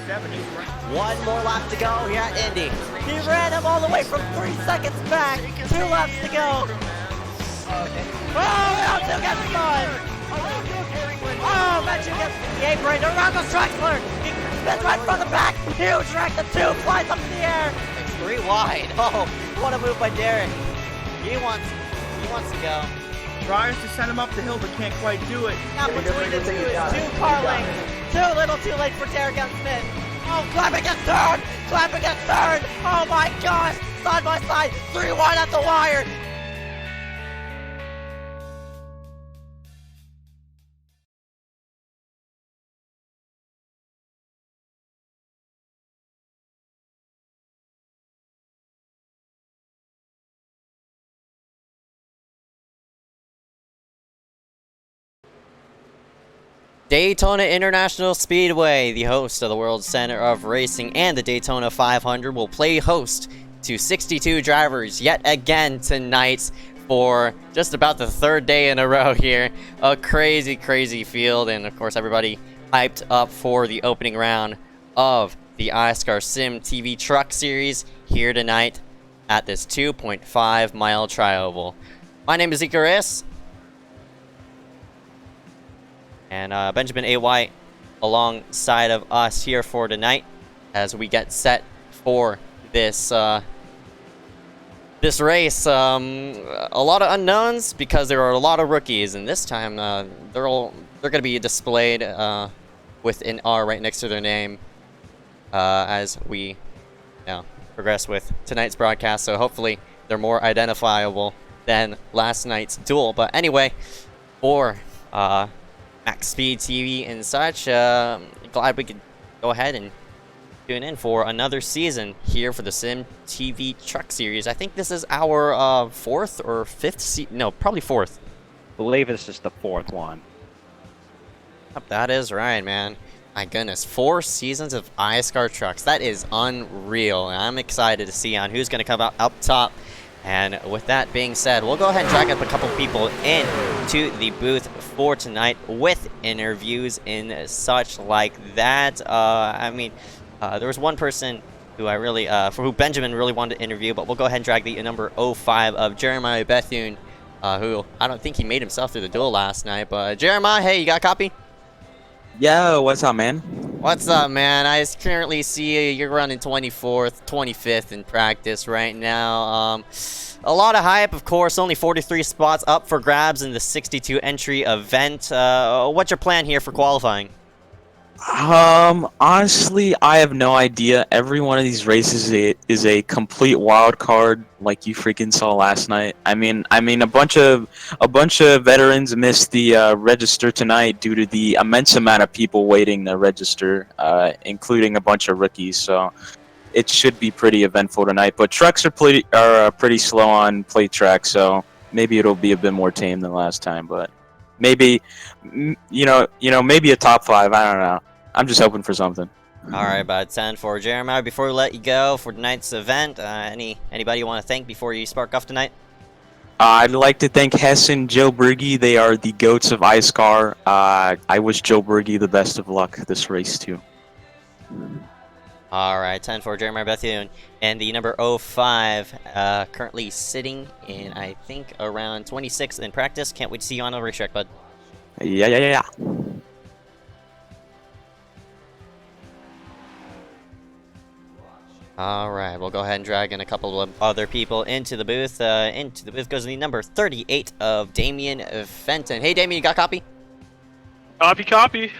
One more lap to go here at Indy. He ran him all the way from 3 seconds back. 2 laps to go. Oh, Aldo gets spun. Oh, Matthew gets the apron around the Strexler. He spins right from the back. Huge wreck. The 2 flies up in the air. It's 3 wide. Oh, what a move by Derek. He wants to go. Tries to send him up the hill, but can't quite do it. Now between the 2 is 2 car lengths. Too little, too late for Derek and Smith. Oh, Clapping gets third. Clapping gets third. Oh my gosh. Side by side. 3 wide at the wire. Daytona International Speedway, the host of the World Center of Racing and the Daytona 500, will play host to 62 drivers yet again tonight for just about the 3rd day in a row here. A crazy, crazy field, and of course everybody hyped up for the opening round of the iSCAR SYMTV Truck Series here tonight at this 2.5-mile tri-oval. My name is Ezeckiel Reyes. And Benjamin A. White alongside of us here for tonight as we get set for this this race. A lot of unknowns because there are a lot of rookies, and this time they're going to be displayed with an R right next to their name as we progress with tonight's broadcast. So hopefully they're more identifiable than last night's duel. But anyway, for Max Speed TV and such, glad we could go ahead and tune in for another season here for the SYMTV Truck Series. I think this is our 4th or 5th no, probably 4th. I believe this is the 4th one. Yep, that is right, man. My goodness, 4 seasons of iSCAR trucks. That is unreal. And I'm excited to see on who's going to come out up top. And with that being said, we'll go ahead and drag up a couple people into the booth for tonight with interviews and such like that. There was one person who for who Benjamin really wanted to interview, but we'll go ahead and drag the number 05 of Jeremiah Bethune, who I don't think he made himself through the duel last night. But Jeremiah, hey, you got a copy? Yo, what's up, man? What's up, man? I currently see you're running 24th, 25th in practice right now. A lot of hype, of course. Only 43 spots up for grabs in the 62 entry event. What's your plan here for qualifying? Honestly, I have no idea. Every one of these races is a complete wild card, like you freaking saw last night. I mean, a bunch of veterans missed the register tonight due to the immense amount of people waiting to register, including a bunch of rookies. So it should be pretty eventful tonight. But trucks are pretty slow on plate track, so maybe it'll be a bit more tame than last time. But maybe, maybe a top 5. I don't know. I'm just hoping for something. All right, about 10 for Jeremiah. Before we let you go for tonight's event, anybody you want to thank before you spark off tonight? I'd like to thank Hess and Joe Berge. They are the goats of iSCAR. I wish Joe Berge the best of luck this race, too. All right, 10 for Jeremiah Bethune. And the number 05, currently sitting in, I think, around 26th in practice. Can't wait to see you on the racetrack, bud. Yeah. All right, we'll go ahead and drag in a couple of other people into the booth. Into the booth goes the number 38 of Damian Fenton. Hey, Damian, you got a copy? Copy.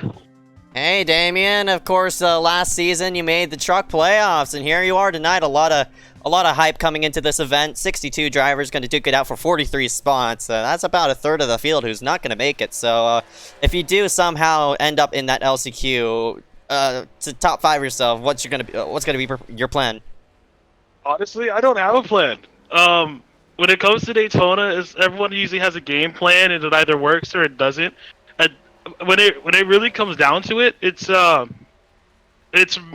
Hey, Damian. Of course, last season you made the truck playoffs, and here you are tonight. A lot of hype coming into this event. 62 drivers going to duke it out for 43 spots. That's about a third of the field who's not going to make it. So, if you do somehow end up in that LCQ, to top 5 yourself, what's going to be your plan? Honestly, I don't have a plan. When it comes to Daytona, everyone usually has a game plan, and it either works or it doesn't. When it really comes down to it, it's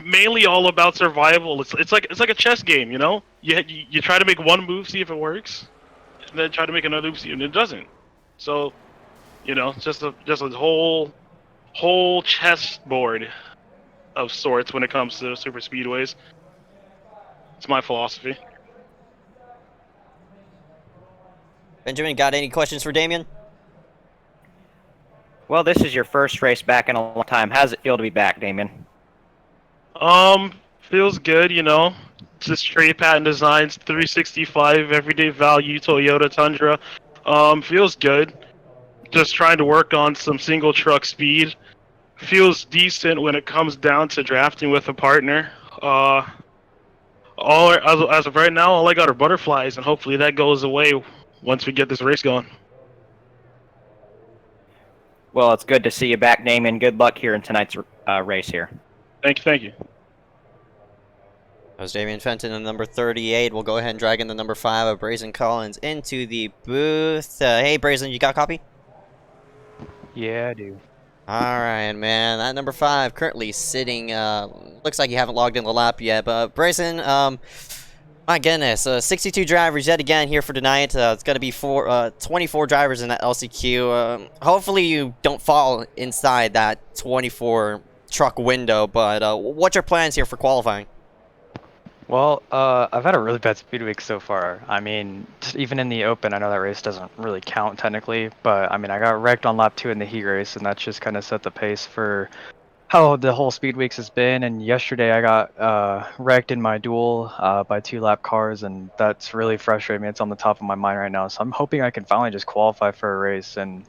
mainly all about survival. It's like a chess game, you know. You try to make one move, see if it works, and then try to make another move, see if it doesn't. So, it's just a whole chess board. of sorts when it comes to super speedways. It's my philosophy. Benjamin, got any questions for Damien? Well, this is your first race back in a long time. How does it feel to be back, Damien? Feels good, you know. Just straight patent designs, 365 everyday value Toyota Tundra. Feels good. Just trying to work on some single truck speed. Feels decent when it comes down to drafting with a partner. As of right now, all I got are butterflies, and hopefully that goes away once we get this race going. Well, it's good to see you back, Damien. Good luck here in tonight's race here. Thank you. That was Damien Fenton in number 38. We'll go ahead and drag in the number 5 of Brazen Collins into the booth. Hey, Brazen, you got a copy? Yeah, I do. Alright, man. That number 5 currently sitting, looks like you haven't logged in the lap yet, but Brazen, my goodness, 62 drivers yet again here for tonight. It's going to be 24 drivers in that LCQ. Hopefully you don't fall inside that 24 truck window, but what's your plans here for qualifying? Well, I've had a really bad speed week so far. I mean, just even in the open, I know that race doesn't really count technically, but I mean, I got wrecked on lap 2 in the heat race, and that's just kind of set the pace for how the whole speed weeks has been. And yesterday I got wrecked in my duel by 2 lap cars, and that's really frustrating me. It's on the top of my mind right now, so I'm hoping I can finally just qualify for a race and,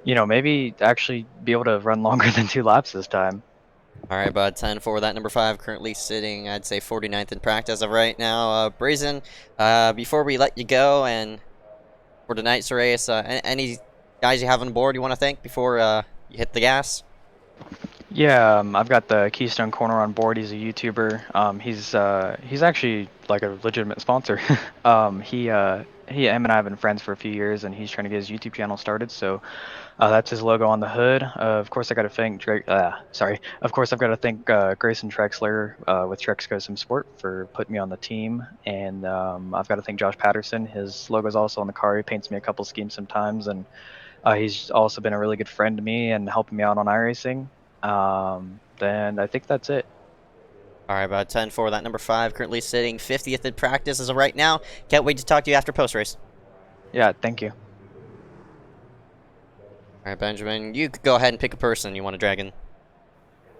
you know, maybe actually be able to run longer than 2 laps this time. Alright, bud, 10 for that number 5, currently sitting, I'd say, 49th in practice as of right now. Brazen, before we let you go and for tonight's race, any guys you have on board you want to thank before you hit the gas? Yeah, I've got the Keystone Corner on board. He's a YouTuber. He's actually like a legitimate sponsor. Him and I have been friends for a few years, and he's trying to get his YouTube channel started. So that's his logo on the hood. Of course, I got to thank Drake. Of course, I've got to thank Grayson Trexler with Trex Sim Sport for putting me on the team, and I've got to thank Josh Patterson. His logo's also on the car. He paints me a couple schemes sometimes, and he's also been a really good friend to me and helping me out on iRacing. Then I think that's it. Alright, about 10 for that number 5, currently sitting 50th in practice as of right now. Can't wait to talk to you after post-race. Yeah, thank you. Alright, Benjamin, you could go ahead and pick a person you want to drag in.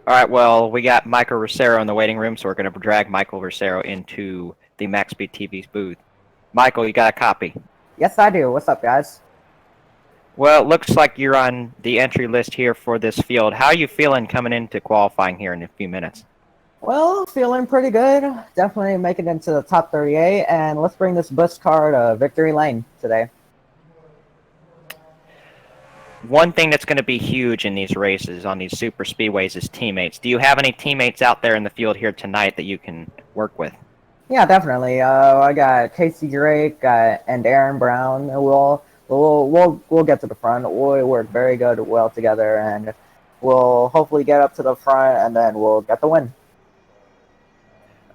All right, well, we got Michael Rosero in the waiting room, so we're going to drag Michael Rosero into the MaxSpeed TV's booth. Michael, you got a copy? Yes, I do. What's up, guys? Well, it looks like you're on the entry list here for this field. How are you feeling coming into qualifying here in a few minutes? Well, feeling pretty good. Definitely making it into the top 38, and let's bring this bus car to victory lane today. One thing that's going to be huge in these races, on these super speedways, is teammates. Do you have any teammates out there in the field here tonight that you can work with? Yeah, definitely. I got Casey Drake and Aaron Brown. We'll get to the front. We work very well together, and we'll hopefully get up to the front, and then we'll get the win.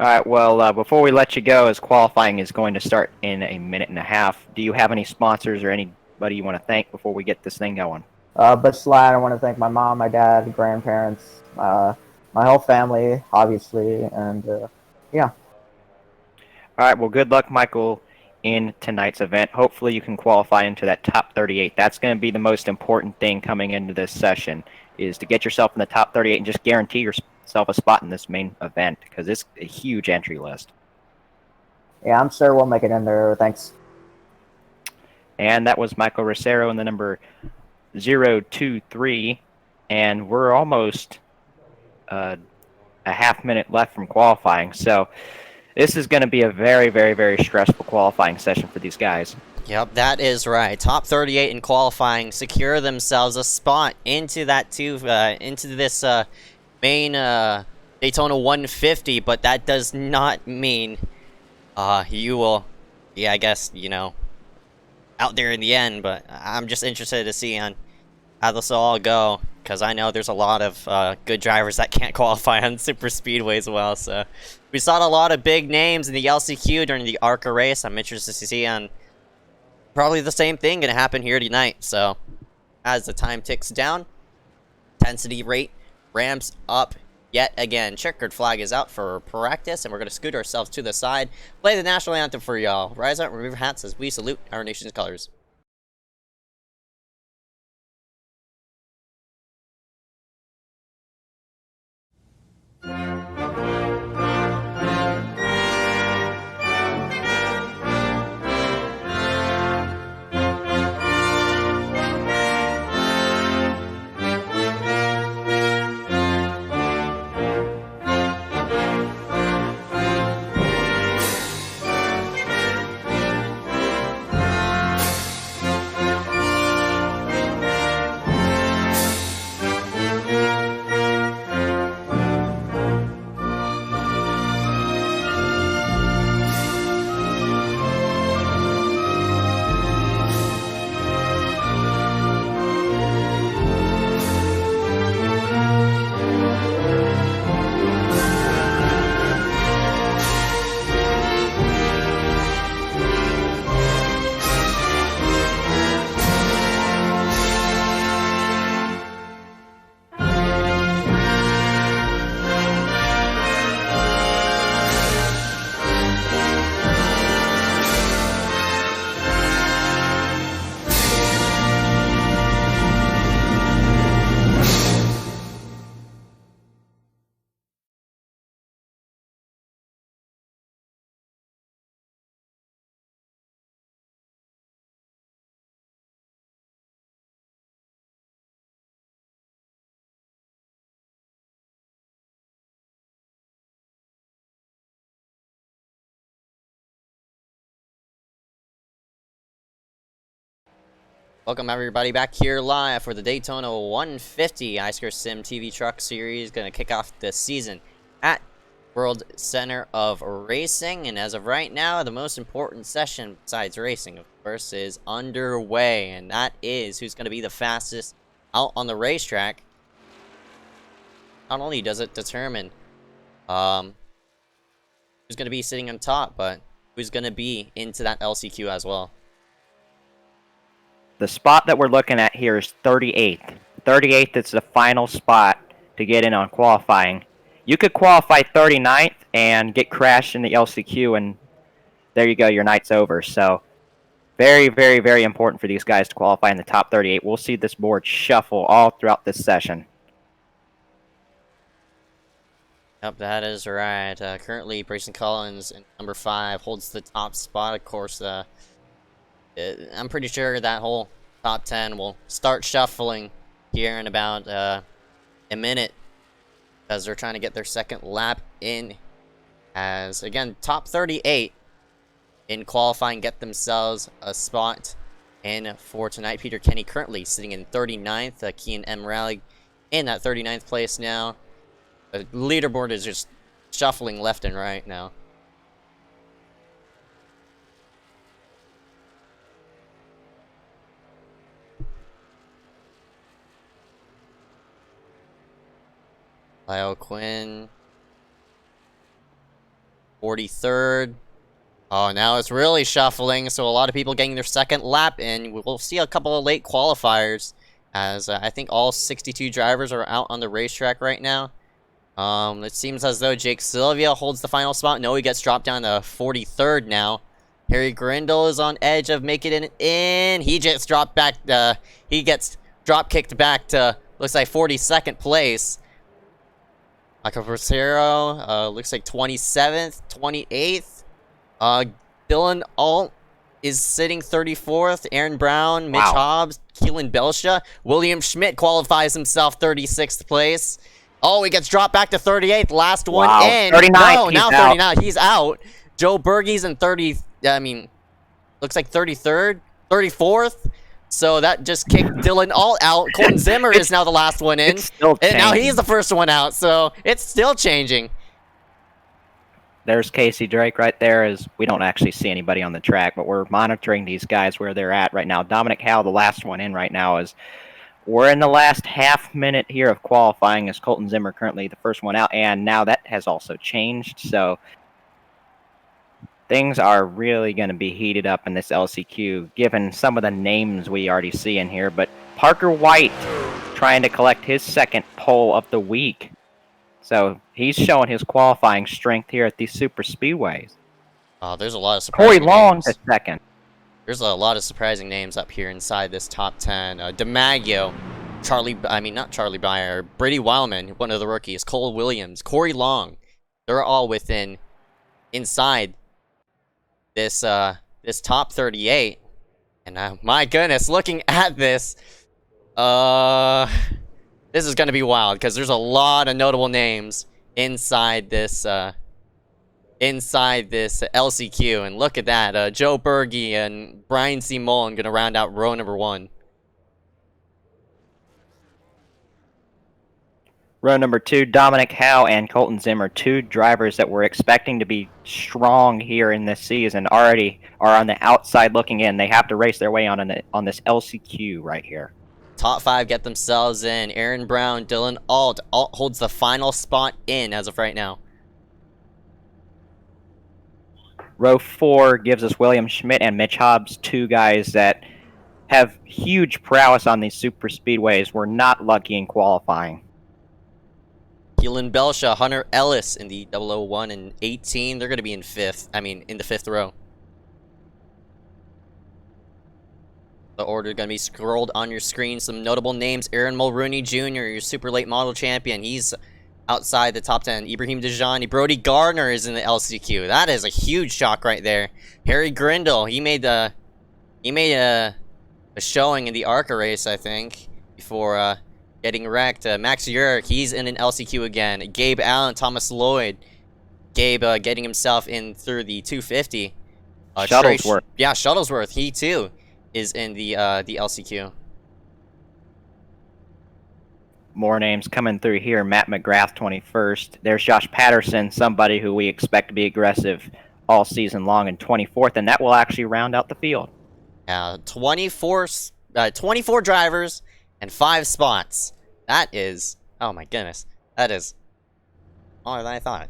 All right, well, before we let you go, as qualifying is going to start in a minute and a half, do you have any sponsors or anybody you want to thank before we get this thing going? But Slide, I want to thank my mom, my dad, grandparents, my whole family, obviously, and yeah. All right, well, good luck, Michael, in tonight's event. Hopefully you can qualify into that top 38. That's going to be the most important thing coming into this session, is to get yourself in the top 38 and just guarantee yourself a spot in this main event, because it's a huge entry list. Yeah, I'm sure we'll make it in there. Thanks. And that was Michael Rosero in the number 023, and we're almost a half minute left from qualifying, so this is going to be a very, very, very stressful qualifying session for these guys. Yep, that is right. Top 38 in qualifying secure themselves a spot into that into this main Daytona 150, but that does not mean you will, I guess, out there in the end. But I'm just interested to see on how this will all go, because I know there's a lot of good drivers that can't qualify on super speedway as well. So we saw a lot of big names in the LCQ during the ARCA race. I'm interested to see on probably the same thing going to happen here tonight. So as the time ticks down, intensity rate ramps up yet again. Checkered flag is out for practice, and we're going to scoot ourselves to the side, play the national anthem for y'all. Rise up, remove your hats as we salute our nation's colors. Welcome everybody back here live for the Daytona 150 iSCAR SYMTV Truck Series. Going to kick off the season at World Center of Racing. And as of right now, the most important session besides racing, of course, is underway. And that is who's going to be the fastest out on the racetrack. Not only does it determine who's going to be sitting on top, but who's going to be into that LCQ as well. The spot that we're looking at here is 38th. 38th is the final spot to get in on qualifying. You could qualify 39th and get crashed in the LCQ, and there you go, your night's over. So very, very, very important for these guys to qualify in the top 38. We'll see this board shuffle all throughout this session. Yep, that is right. Currently, Brayson Collins in number 5 holds the top spot. Of course, I'm pretty sure that whole top 10 will start shuffling here in about a minute, because they're trying to get their second lap in. As again, top 38 in qualifying get themselves a spot in for tonight. Peter Kenny currently sitting in 39th. Kian M. Raleigh in that 39th place now. The leaderboard is just shuffling left and right now. Lyle Quinn, 43rd. Oh, now it's really shuffling, so a lot of people getting their second lap in. We'll see a couple of late qualifiers, as I think all 62 drivers are out on the racetrack right now. It seems as though Jake Sylvia holds the final spot. No, he gets dropped down to 43rd now. Harry Grindle is on edge of making it in. He gets dropped back. He gets drop kicked back to, looks like, 42nd place. Michael Bracero, looks like 27th, 28th. Dylan Alt is sitting 34th. Aaron Brown, Mitch Hobbs, Keelan Belsha. William Schmidt qualifies himself 36th place. Oh, he gets dropped back to 38th. Last one in. 39th, No, now 39th. He's out. Joe Bergey's in looks like 33rd, 34th. So that just kicked Dylan Alt out. Colton Zimmer is now the last one in. And now he's the first one out. So it's still changing. There's Casey Drake right there. As we don't actually see anybody on the track, but we're monitoring these guys where they're at right now. Dominic Howell, the last one in right now, is we're in the last half minute here of qualifying, as Colton Zimmer currently the first one out, and now that has also changed. So things are really going to be heated up in this LCQ, given some of the names we already see in here. But Parker White trying to collect his second pole of the week. So he's showing his qualifying strength here at these super speedways. There's a lot of Corey surprising Long names. to second. There's a lot of surprising names up here inside this top 10. DiMaggio, not Charlie Byer, Brady Wildman, one of the rookies, Cole Williams, Corey Long. They're all inside this this top 38. And my goodness, looking at this, this is gonna be wild because there's a lot of notable names inside this LCQ, and look at that, Joe Berge and Brian C. Mullen gonna round out row number 1. Row number 2, Dominic Howe and Colton Zimmer, 2 drivers that we're expecting to be strong here in this season, already are on the outside looking in. They have to race their way on this LCQ right here. Top 5 get themselves in. Aaron Brown, Dylan Alt. Alt holds the final spot in as of right now. Row 4 gives us William Schmidt and Mitch Hobbs, 2 guys that have huge prowess on these super speedways. We're not lucky in qualifying. Keelan Belsha, Hunter Ellis in the 001 and 18. They're going to be in the 5th row. The order going to be scrolled on your screen. Some notable names: Aaron Mulrooney Jr., your super late model champion. He's outside the top 10. Ibrahim Dejani, Brody Gardner is in the LCQ. That is a huge shock right there. Harry Grindle, he made a showing in the ARCA race, I think, before getting wrecked. Max Urich, he's in an LCQ again. Gabe Allen, Thomas Lloyd. Gabe getting himself in through the 250. Shuttlesworth. Shuttlesworth, he too is in the LCQ. More names coming through here. Matt McGrath, 21st. There's Josh Patterson, somebody who we expect to be aggressive all season long, in 24th, and that will actually round out the field. 24 drivers and 5 spots. That is, oh my goodness, that is more than I thought.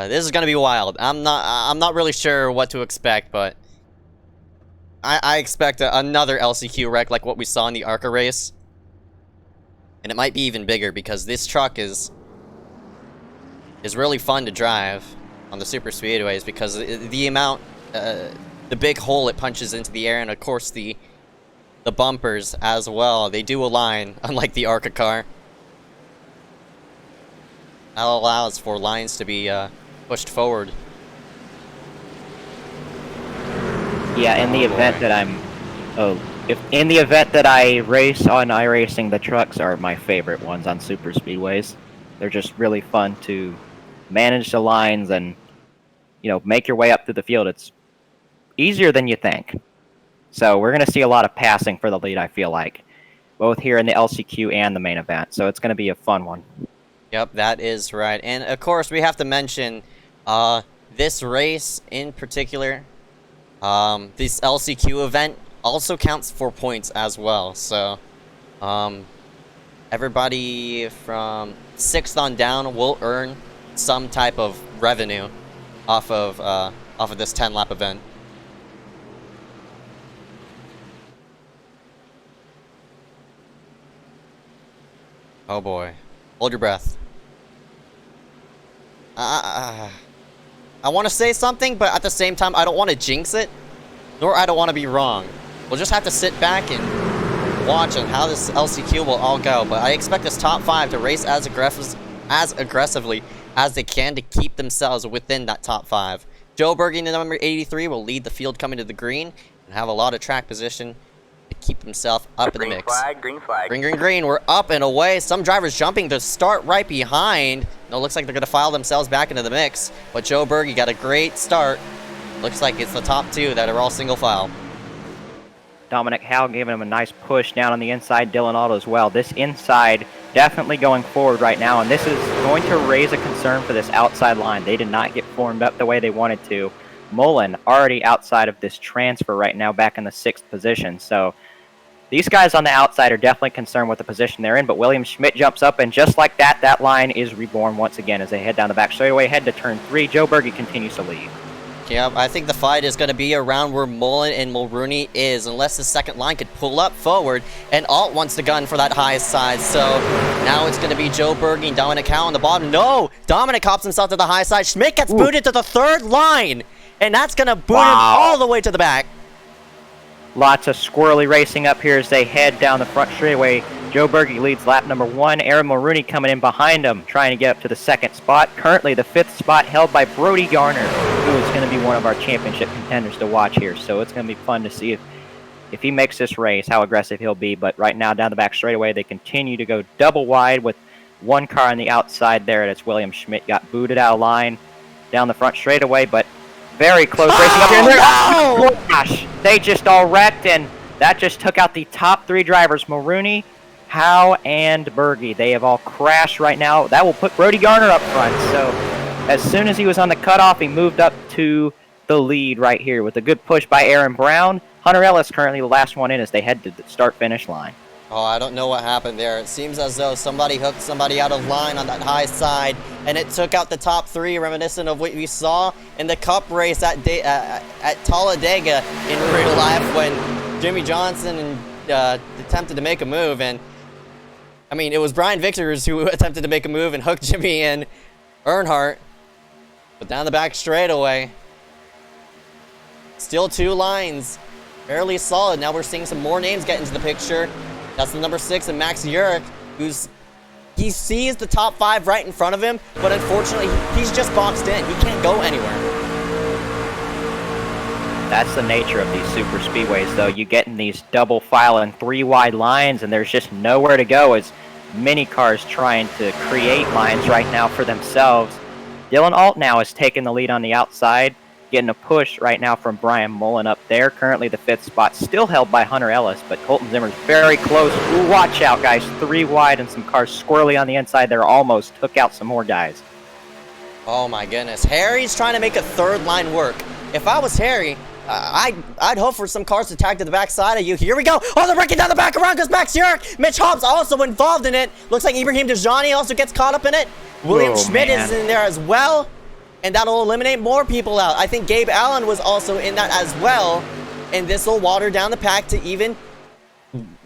This is gonna be wild. I'm not really sure what to expect, but I expect another LCQ wreck like what we saw in the ARCA race. And it might be even bigger because this truck is really fun to drive on the super speedways because the amount, the big hole it punches into the air, and of course the bumpers as well. They do align, unlike the ARCA car. That allows for lines to be pushed forward. Yeah, in the event that in the event that I race on iRacing, the trucks are my favorite ones on super speedways. They're just really fun to manage the lines and, make your way up through the field. It's easier than you think. So we're going to see a lot of passing for the lead, I feel like, both here in the LCQ and the main event. So it's going to be a fun one. Yep, that is right. And of course, we have to mention this race in particular. This LCQ event also counts for points as well. So everybody from 6th on down will earn some type of revenue off of this 10-lap event. Oh boy. Hold your breath. I want to say something, but at the same time, I don't want to jinx it, nor I don't want to be wrong. We'll just have to sit back and watch on how this LCQ will all go, but I expect this top 5 to race as aggressively as they can to keep themselves within that top 5. Joe Berge in the number 83 will lead the field coming to the green and have a lot of track position to keep himself up in the mix. Green flag. Green. We're up and away. Some drivers jumping to start right behind. No, looks like they're going to file themselves back into the mix. But Joe Berge got a great start. Looks like it's the top 2 that are all single file. Dominic Howe giving him a nice push down on the inside. Dylan Aldo as well. This inside definitely going forward right now, and this is going to raise a concern for this outside line. They did not get formed up the way they wanted to. Mullen already outside of this transfer right now, back in the 6th position. So these guys on the outside are definitely concerned with the position they're in, but William Schmidt jumps up, and just like that, that line is reborn once again as they head down the back straightaway, head to turn 3. Joe Berge continues to lead. Yeah, I think the fight is going to be around where Mullen and Mulrooney is, unless the second line could pull up forward, and Alt wants the gun for that high side, so now it's going to be Joe Berge and Dominic Howe on the bottom. No! Dominic hops himself to the high side. Schmidt gets booted to the third line, and that's going to boot him all the way to the back. Lots of squirrely racing up here as they head down the front straightaway. Joe Berge leads lap number 1. Aaron Mulrooney coming in behind him, trying to get up to the second spot. Currently the 5th spot held by Brody Garner, who is going to be one of our championship contenders to watch here. So it's going to be fun to see if he makes this race, how aggressive he'll be. But right now down the back straightaway, they continue to go double wide with one car on the outside there. That's William Schmidt. Got booted out of line down the front straightaway, but very close racing up here. And oh gosh, they just all wrecked, and that just took out the top 3 drivers, Mulrooney, Howe, and Berge. They have all crashed right now. That will put Brody Garner up front. So as soon as he was on the cutoff, he moved up to the lead right here with a good push by Aaron Brown. Hunter Ellis currently the last one in as they head to the start-finish line. Oh, I don't know what happened there. It seems as though somebody hooked somebody out of line on that high side, and it took out the top 3, reminiscent of what we saw in the Cup race at Talladega in real life when Jimmy Johnson attempted to make a move, and I mean, it was Brian Vickers who attempted to make a move and hooked Jimmy and Earnhardt, but down the back straightaway. Still 2 lines, fairly solid. Now we're seeing some more names get into the picture. That's the number 6 and Max Urich, he sees the top 5 right in front of him, but unfortunately he's just boxed in. He can't go anywhere. That's the nature of these super speedways, though. You get in these double file and 3 wide lines, and there's just nowhere to go as many cars trying to create lines right now for themselves. Dylan Alt now is taking the lead on the outside, getting a push right now from Brian Mullen up there. Currently the 5th spot still held by Hunter Ellis, but Colton Zimmer's very close. Ooh, watch out, guys. 3 wide and some cars squirrely on the inside there. Almost took out some more guys. Oh my goodness. Harry's trying to make a 3rd line work. If I was Harry, I'd hope for some cars to tag to the back side of you. Here we go. Oh, they're breaking down the back. Around goes Max Urich. Mitch Hobbs also involved in it. Looks like Ibrahim Dejani also gets caught up in it. William Schmidt is in there as well. And that'll eliminate more people out. I think Gabe Allen was also in that as well. And this will water down the pack to even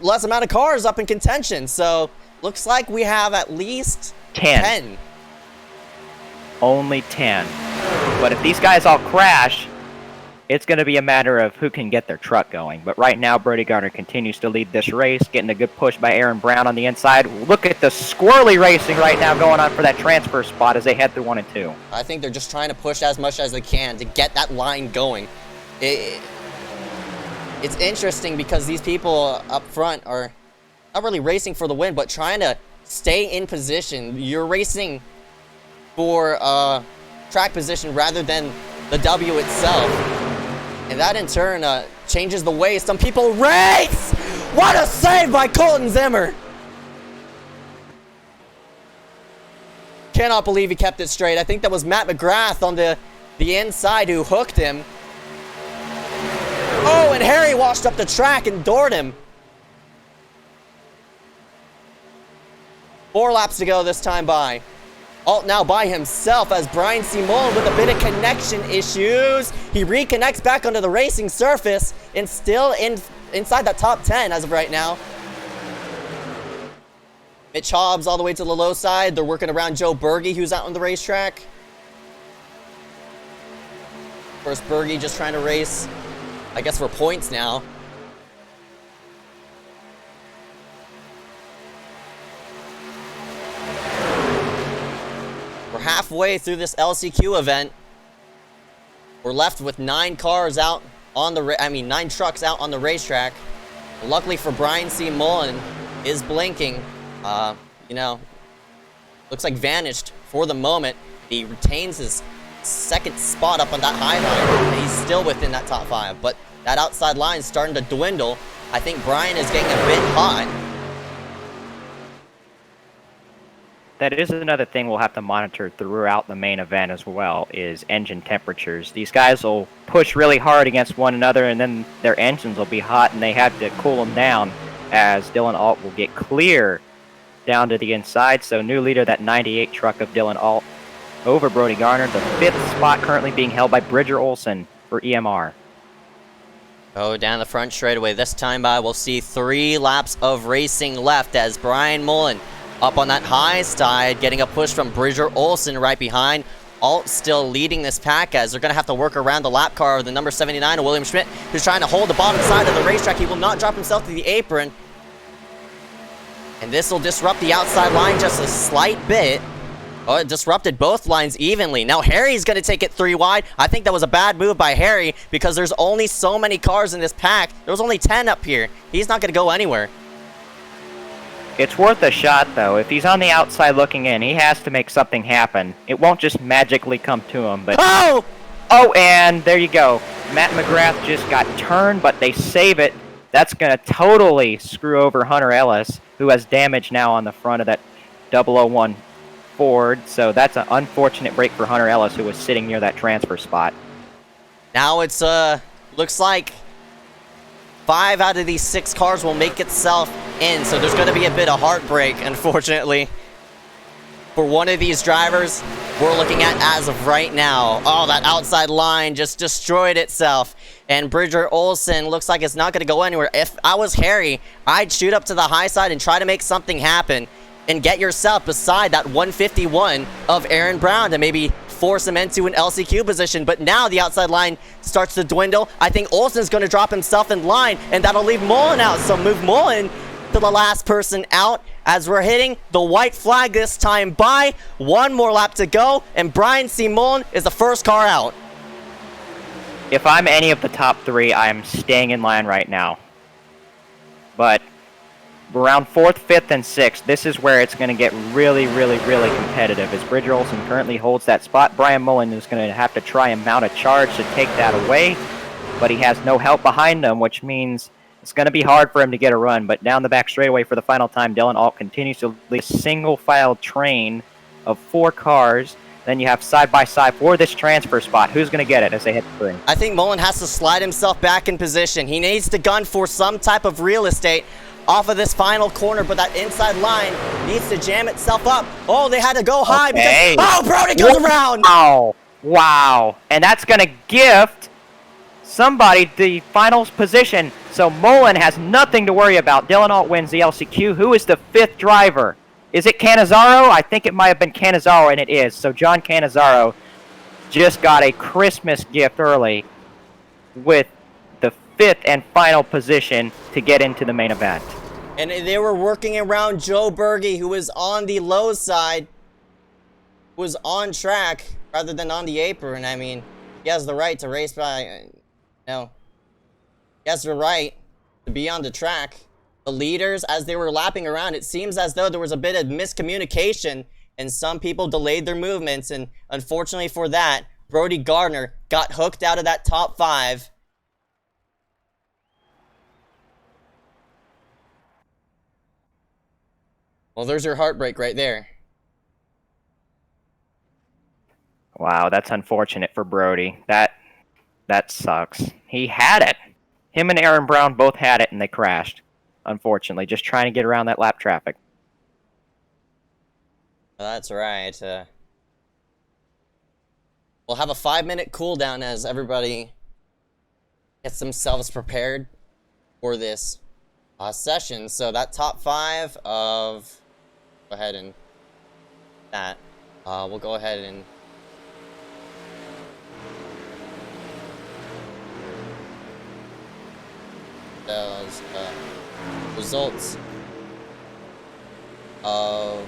less amount of cars up in contention. So, looks like we have at least 10. Only 10. But if these guys all crash, it's going to be a matter of who can get their truck going. But right now, Brody Garner continues to lead this race, getting a good push by Aaron Brown on the inside. Look at the squirrely racing right now going on for that transfer spot as they head through 1 and 2. I think they're just trying to push as much as they can to get that line going. It's interesting because these people up front are not really racing for the win, but trying to stay in position. You're racing for track position rather than the W itself. And that in turn changes the way some people race! What a save by Colton Zimmer! Cannot believe he kept it straight. I think that was Matt McGrath on the inside who hooked him. Oh, and Harry washed up the track and doored him. 4 laps to go this time by. Alt now by himself as Brian C. Mullen with a bit of connection issues. He reconnects back onto the racing surface and still inside that top 10 as of right now. Mitch Hobbs all the way to the low side. They're working around Joe Berge, who's out on the racetrack. Of course, Berge just trying to race, I guess, for points now. We're halfway through this LCQ event. We're left with 9 cars out on the 9 trucks out on the racetrack. Luckily for Brian C. Mullen is blinking. Looks like vanished for the moment. He retains his 2nd spot up on that high line, and he's still within that top 5. But that outside line is starting to dwindle. I think Brian is getting a bit hot. That is another thing we'll have to monitor throughout the main event as well, is engine temperatures. These guys will push really hard against one another, and then their engines will be hot, and they have to cool them down, as Dylan Alt will get clear down to the inside. So new leader, that 98 truck of Dylan Alt, over Brody Garner. The 5th spot currently being held by Bridger Olson for EMR. Oh, down the front straightaway. This time by, we'll see 3 laps of racing left as Brian Mullen up on that high side, getting a push from Bridger Olson right behind. Alt still leading this pack as they're going to have to work around the lap car of the number 79 of William Schmidt, who's trying to hold the bottom side of the racetrack. He will not drop himself to the apron. And this will disrupt the outside line just a slight bit. Oh, it disrupted both lines evenly. Now Harry's going to take it 3 wide. I think that was a bad move by Harry because there's only so many cars in this pack. There's only 10 up here. He's not going to go anywhere. It's worth a shot, though. If he's on the outside looking in, he has to make something happen. It won't just magically come to him, but... Oh! Oh, and there you go. Matt McGrath just got turned, but they save it. That's going to totally screw over Hunter Ellis, who has damage now on the front of that 001 Ford. So that's an unfortunate break for Hunter Ellis, who was sitting near that transfer spot. Now it's, looks like 5 out of these 6 cars will make itself in, so there's going to be a bit of heartbreak, unfortunately, for one of these drivers we're looking at as of right now. Oh, that outside line just destroyed itself, and Bridger Olson looks like it's not going to go anywhere. If I was Harry, I'd shoot up to the high side and try to make something happen and get yourself beside that 151 of Aaron Brown to maybe force him into an LCQ position. But now the outside line starts to dwindle. I think Olsen's going to drop himself in line, and that'll leave Mullen out. So move Mullen to the last person out as we're hitting the white flag this time by. 1 more lap to go, and Brian C. Mullen is the first car out. If I'm any of the top 3, I'm staying in line right now. But around 4th, 5th, and 6th, this is where it's going to get really, really, really competitive. As Bridger Olson currently holds that spot, Brian Mullen is going to have to try and mount a charge to take that away, but he has no help behind him, which means it's going to be hard for him to get a run. But down the back straightaway for the final time, Dylan Alt continues to lead a single-file train of 4 cars. Then you have side-by-side for this transfer spot. Who's going to get it as they hit the ring? I think Mullen has to slide himself back in position. He needs to gun for some type of real estate off of this final corner, but that inside line needs to jam itself up. Oh, they had to go high because... Oh, Brody goes around! Wow. Wow. And that's going to gift somebody the finals position. So Mullen has nothing to worry about. Dylan Alt wins the LCQ. Who is the 5th driver? Is it Canizaro? I think it might have been Canizaro, and it is. So John Canizaro just got a Christmas gift early with the 5th and final position to get into the main event. And they were working around Joe Berge, who was on the low side, was on track rather than on the apron. I mean, he has the right to race by, he has the right to be on the track. The leaders, as they were lapping around, it seems as though there was a bit of miscommunication and some people delayed their movements. And unfortunately for that, Brody Gardner got hooked out of that top 5. Well, there's your heartbreak right there. Wow, that's unfortunate for Brody. That sucks. He had it. Him and Aaron Brown both had it, and they crashed. Unfortunately, just trying to get around that lap traffic. That's right. We'll have a 5-minute cooldown as everybody gets themselves prepared for this session. So that top 5 of... Go ahead and... That. We'll go ahead and... Those results of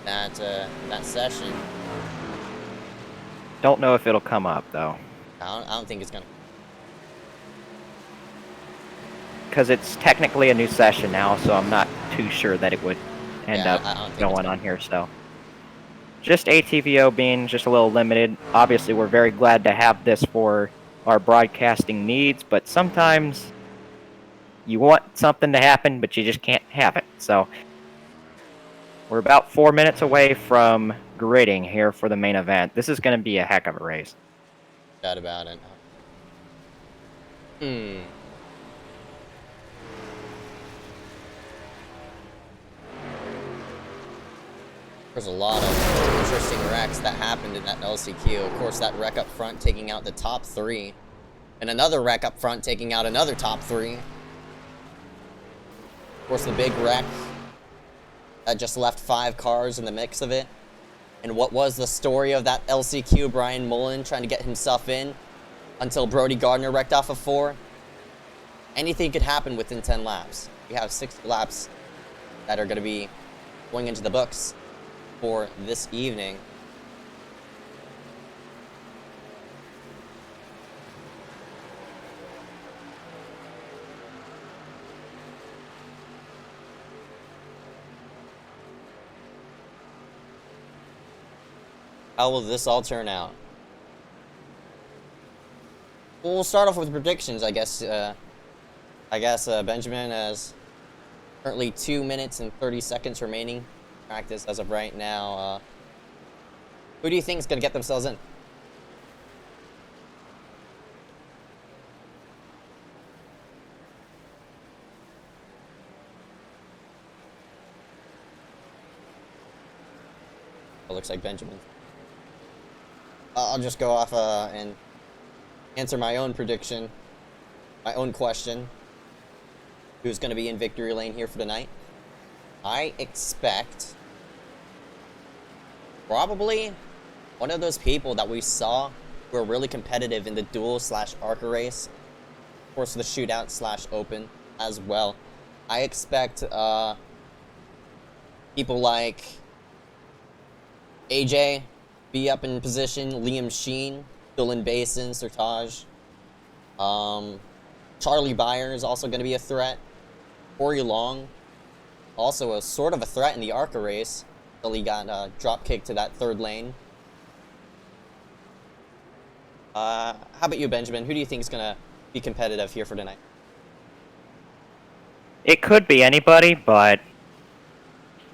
that session. Don't know if it'll come up though. I don't think it's gonna. Because it's technically a new session now, so I'm not too sure that it would end up going on here. So just ATVO being just a little limited. Obviously, we're very glad to have this for our broadcasting needs, but sometimes you want something to happen, but you just can't have it. So we're about 4 minutes away from gridding here for the main event. This is going to be a heck of a race. Doubt about it. There's a lot of interesting wrecks that happened in that LCQ. Of course, that wreck up front taking out the top 3. And another wreck up front taking out another top 3. Of course, the big wreck that just left 5 cars in the mix of it. And what was the story of that LCQ? Brian Mullen trying to get himself in until Brody Gardner wrecked off of 4. Anything could happen within 10 laps. We have 60 laps that are going to be going into the books for this evening. How will this all turn out? Well, we'll start off with predictions, I guess. Benjamin has currently 2 minutes and 30 seconds remaining practice as of right now. Who do you think is going to get themselves in? It looks like Benjamin. I'll just go off and answer my own prediction, my own question. Who's going to be in victory lane here for tonight? I expect probably one of those people that we saw who are really competitive in the duel/ARCA race. Of course, the shootout/open as well. I expect people like AJ be up in position, Liam Sheen, Dylan Basin, Sertaj. Charlie Byer is also going to be a threat. Corey Long, also a sort of a threat in the ARCA race, until he got drop kicked to that 3rd lane. How about you, Benjamin? Who do you think is going to be competitive here for tonight? It could be anybody, but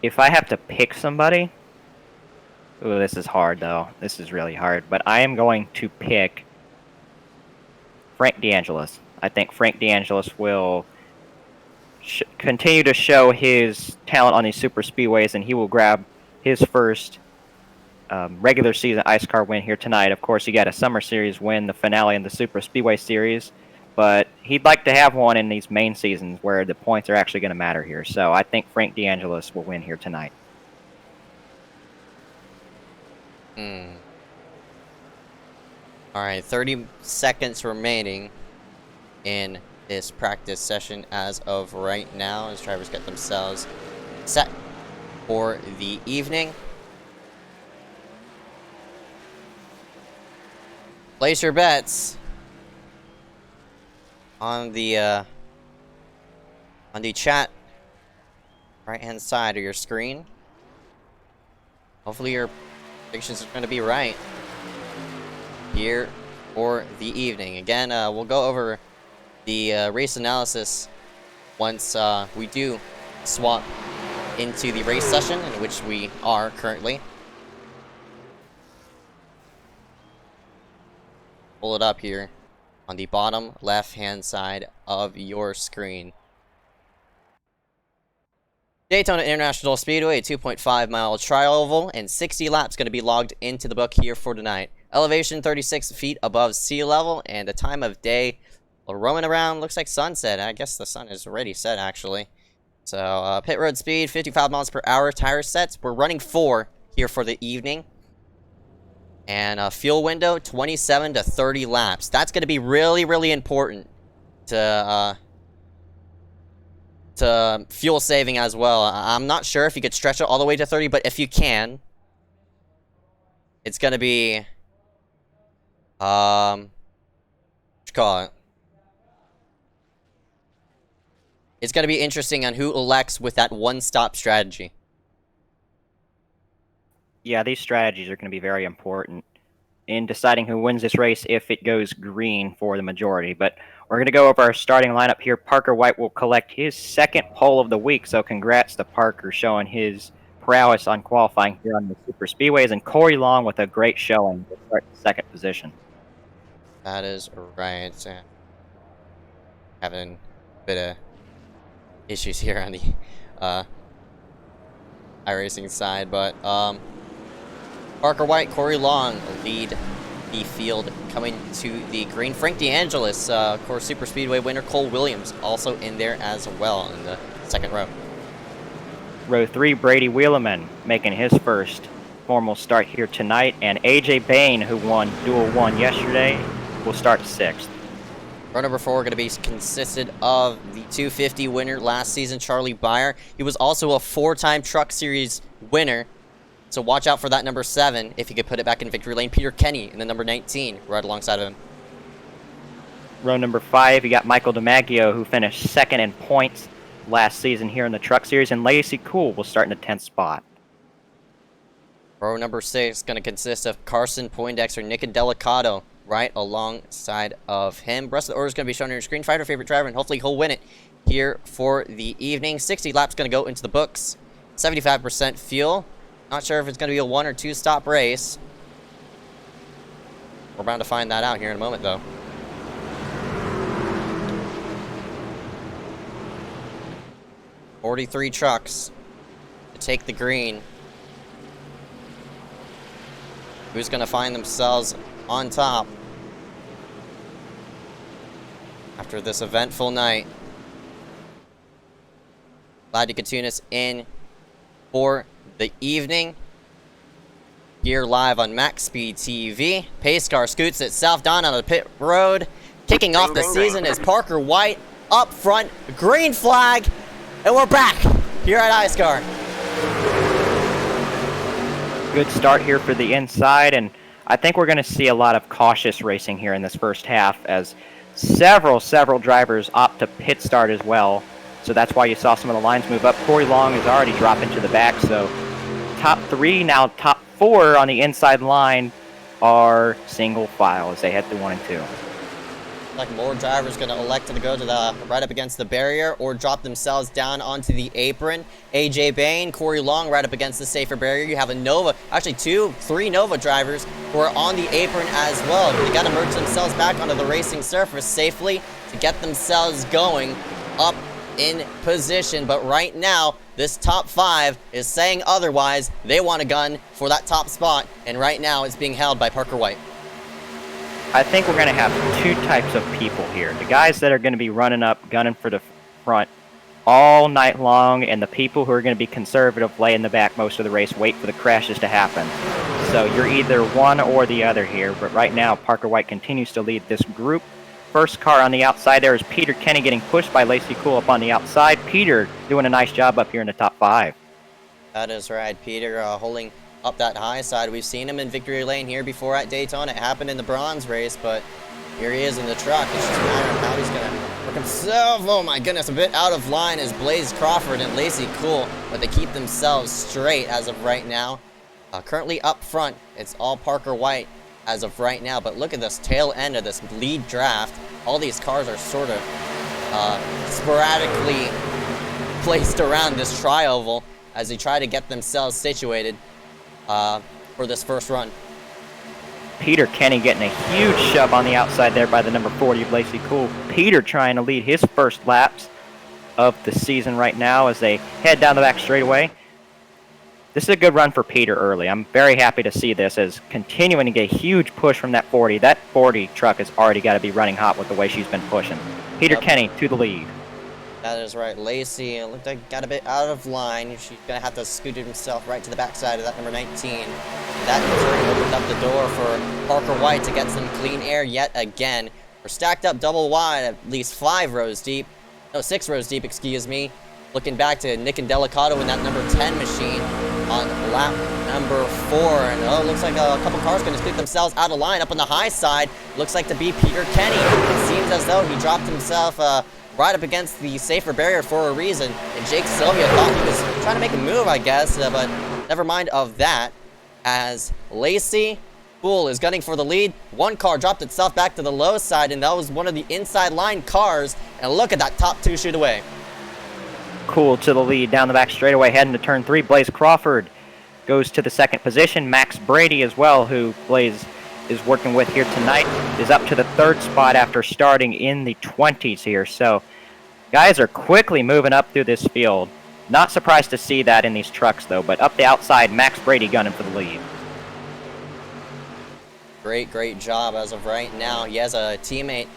if I have to pick somebody... Ooh, this is hard, though. This is really hard. But I am going to pick Frank DeAngelis. I think Frank DeAngelis will continue to show his talent on these super speedways, and he will grab his first regular season iSCAR win here tonight. Of course, he got a Summer Series win, the finale in the Super Speedway Series, but he'd like to have one in these main seasons where the points are actually going to matter here. So I think Frank DeAngelis will win here tonight. Alright, 30 seconds remaining in this practice session as of right now, as drivers get themselves set for the evening. Place your bets on the chat right-hand side of your screen. Hopefully your predictions are going to be right here for the evening. Again, we'll go over the race analysis once we do swap into the race session, in which we are currently. Pull it up here on the bottom left-hand side of your screen. Daytona International Speedway, a 2.5-mile trial oval, and 60 laps going to be logged into the book here for tonight. Elevation 36 feet above sea level, and the time of day, well, roaming around, looks like sunset. I guess the sun is already set, actually. So, pit road speed, 55 miles per hour, tire sets. We're running 4 here for the evening. And fuel window, 27 to 30 laps. That's going to be really, really important to fuel saving as well. I'm not sure if you could stretch it all the way to 30, but if you can, it's going to be, what you call it? It's going to be interesting on who elects with that one-stop strategy. Yeah, these strategies are going to be very important in deciding who wins this race if it goes green for the majority. But we're going to go over our starting lineup here. Parker White will collect his 2nd pole of the week, so congrats to Parker showing his prowess on qualifying here on the Super Speedways, and Corey Long with a great showing to start the 2nd position. That is right. Having a bit of issues here on the iRacing side, but Parker White, Corey Long lead the field coming to the green. Frank DeAngelis, of course, Super Speedway winner. Cole Williams also in there as well in the second row. Row 3, Brady Wheeleman making his first formal start here tonight, and AJ Bain, who won Duel 1 yesterday, will start 6th. Row number 4 going to be consisted of the 250 winner last season, Charlie Beyer. He was also a 4-time Truck Series winner, so watch out for that number 7 if he could put it back in victory lane. Peter Kenny in the number 19 right alongside of him. Row number 5, you got Michael DiMaggio, who finished 2nd in points last season here in the Truck Series, and Lacey Cool will start in the 10th spot. Row number 6 going to consist of Carson Poindexter, Nick Delicato right alongside of him. The rest of the order is going to be shown on your screen. Find your favorite driver, and hopefully he'll win it here for the evening. 60 laps going to go into the books. 75% fuel. Not sure if it's going to be a 1 or 2 stop race. We're bound to find that out here in a moment, though. "43 trucks to take the green. Who's going to find themselves on top after this eventful night? Glad you could tune us in for the evening here live on Max Speed TV. Pace car scoots itself down on the pit road. Kicking off the season is Parker White up front, green flag, and we're back here at iSCAR. Good start here for the inside, and I think we're going to see a lot of cautious racing here in this first half as several drivers opt to pit start as well. So that's why you saw some of the lines move up. Corey Long is already dropping to the back, so top 3, now top 4 on the inside line are single file as they head through 1 and 2. Like more drivers going to elect to go to the right up against the barrier or drop themselves down onto the apron. AJ Bain, Corey Long right up against the safer barrier. You have a Nova, actually 3 Nova drivers who are on the apron as well. They got to merge themselves back onto the racing surface safely to get themselves going up in position. But right now, this top 5 is saying otherwise. They want a gun for that top spot, and right now it's being held by Parker White. I think we're going to have 2 types of people here. The guys that are going to be running up, gunning for the front all night long, and the people who are going to be conservative, lay in the back most of the race, wait for the crashes to happen. So you're either one or the other here, but right now Parker White continues to lead this group. First car on the outside there is Peter Kenny getting pushed by Lacey Cool up on the outside. Peter doing a nice job up here in the top 5. That is right. Peter holding up that high side. We've seen him in victory lane here before at Daytona. It happened in the bronze race, but here he is in the truck. It's just a matter of how he's going to work himself. Oh my goodness, a bit out of line is Blaze Crawford and Lacey Cool, but they keep themselves straight as of right now. Currently up front, it's all Parker White as of right now, but look at this tail end of this lead draft. All these cars are sort of sporadically placed around this tri-oval as they try to get themselves situated for this first run. Peter Kenny getting a huge shove on the outside there by the number 40 of Lacey Cool. Peter trying to lead his first laps of the season right now as they head down the back straightaway. This is a good run for Peter early. I'm very happy to see this as continuing to get a huge push from that 40. That 40 truck has already got to be running hot with the way she's been pushing. Peter Kenny to the lead. That is right. Lacey looked like got a bit out of line. She's going to have to scoot himself right to the backside of that number 19. That turn opened up the door for Parker White to get some clean air yet again. We're stacked up double wide, at least 5 rows deep. No, 6 rows deep, excuse me. Looking back to Nick and Delicato in that number 10 machine on lap number 4. And looks like a couple cars going to scoot themselves out of line up on the high side. Looks like to be Peter Kenny. It seems as though he dropped himself right up against the safer barrier for a reason. And Jake Sylvia thought he was trying to make a move, I guess, but never mind of that. As Lacey Cool is gunning for the lead. One car dropped itself back to the low side, and that was one of the inside line cars. And look at that top 2 shoot away. Cool to the lead down the back straightaway, heading to turn 3. Blaze Crawford goes to the 2nd position. Max Brady as well, who Blaze is working with here tonight, is up to the 3rd spot after starting in the 20s here. So guys are quickly moving up through this field. Not surprised to see that in these trucks, though, but up the outside, Max Brady gunning for the lead. Great job as of right now. He has a teammate,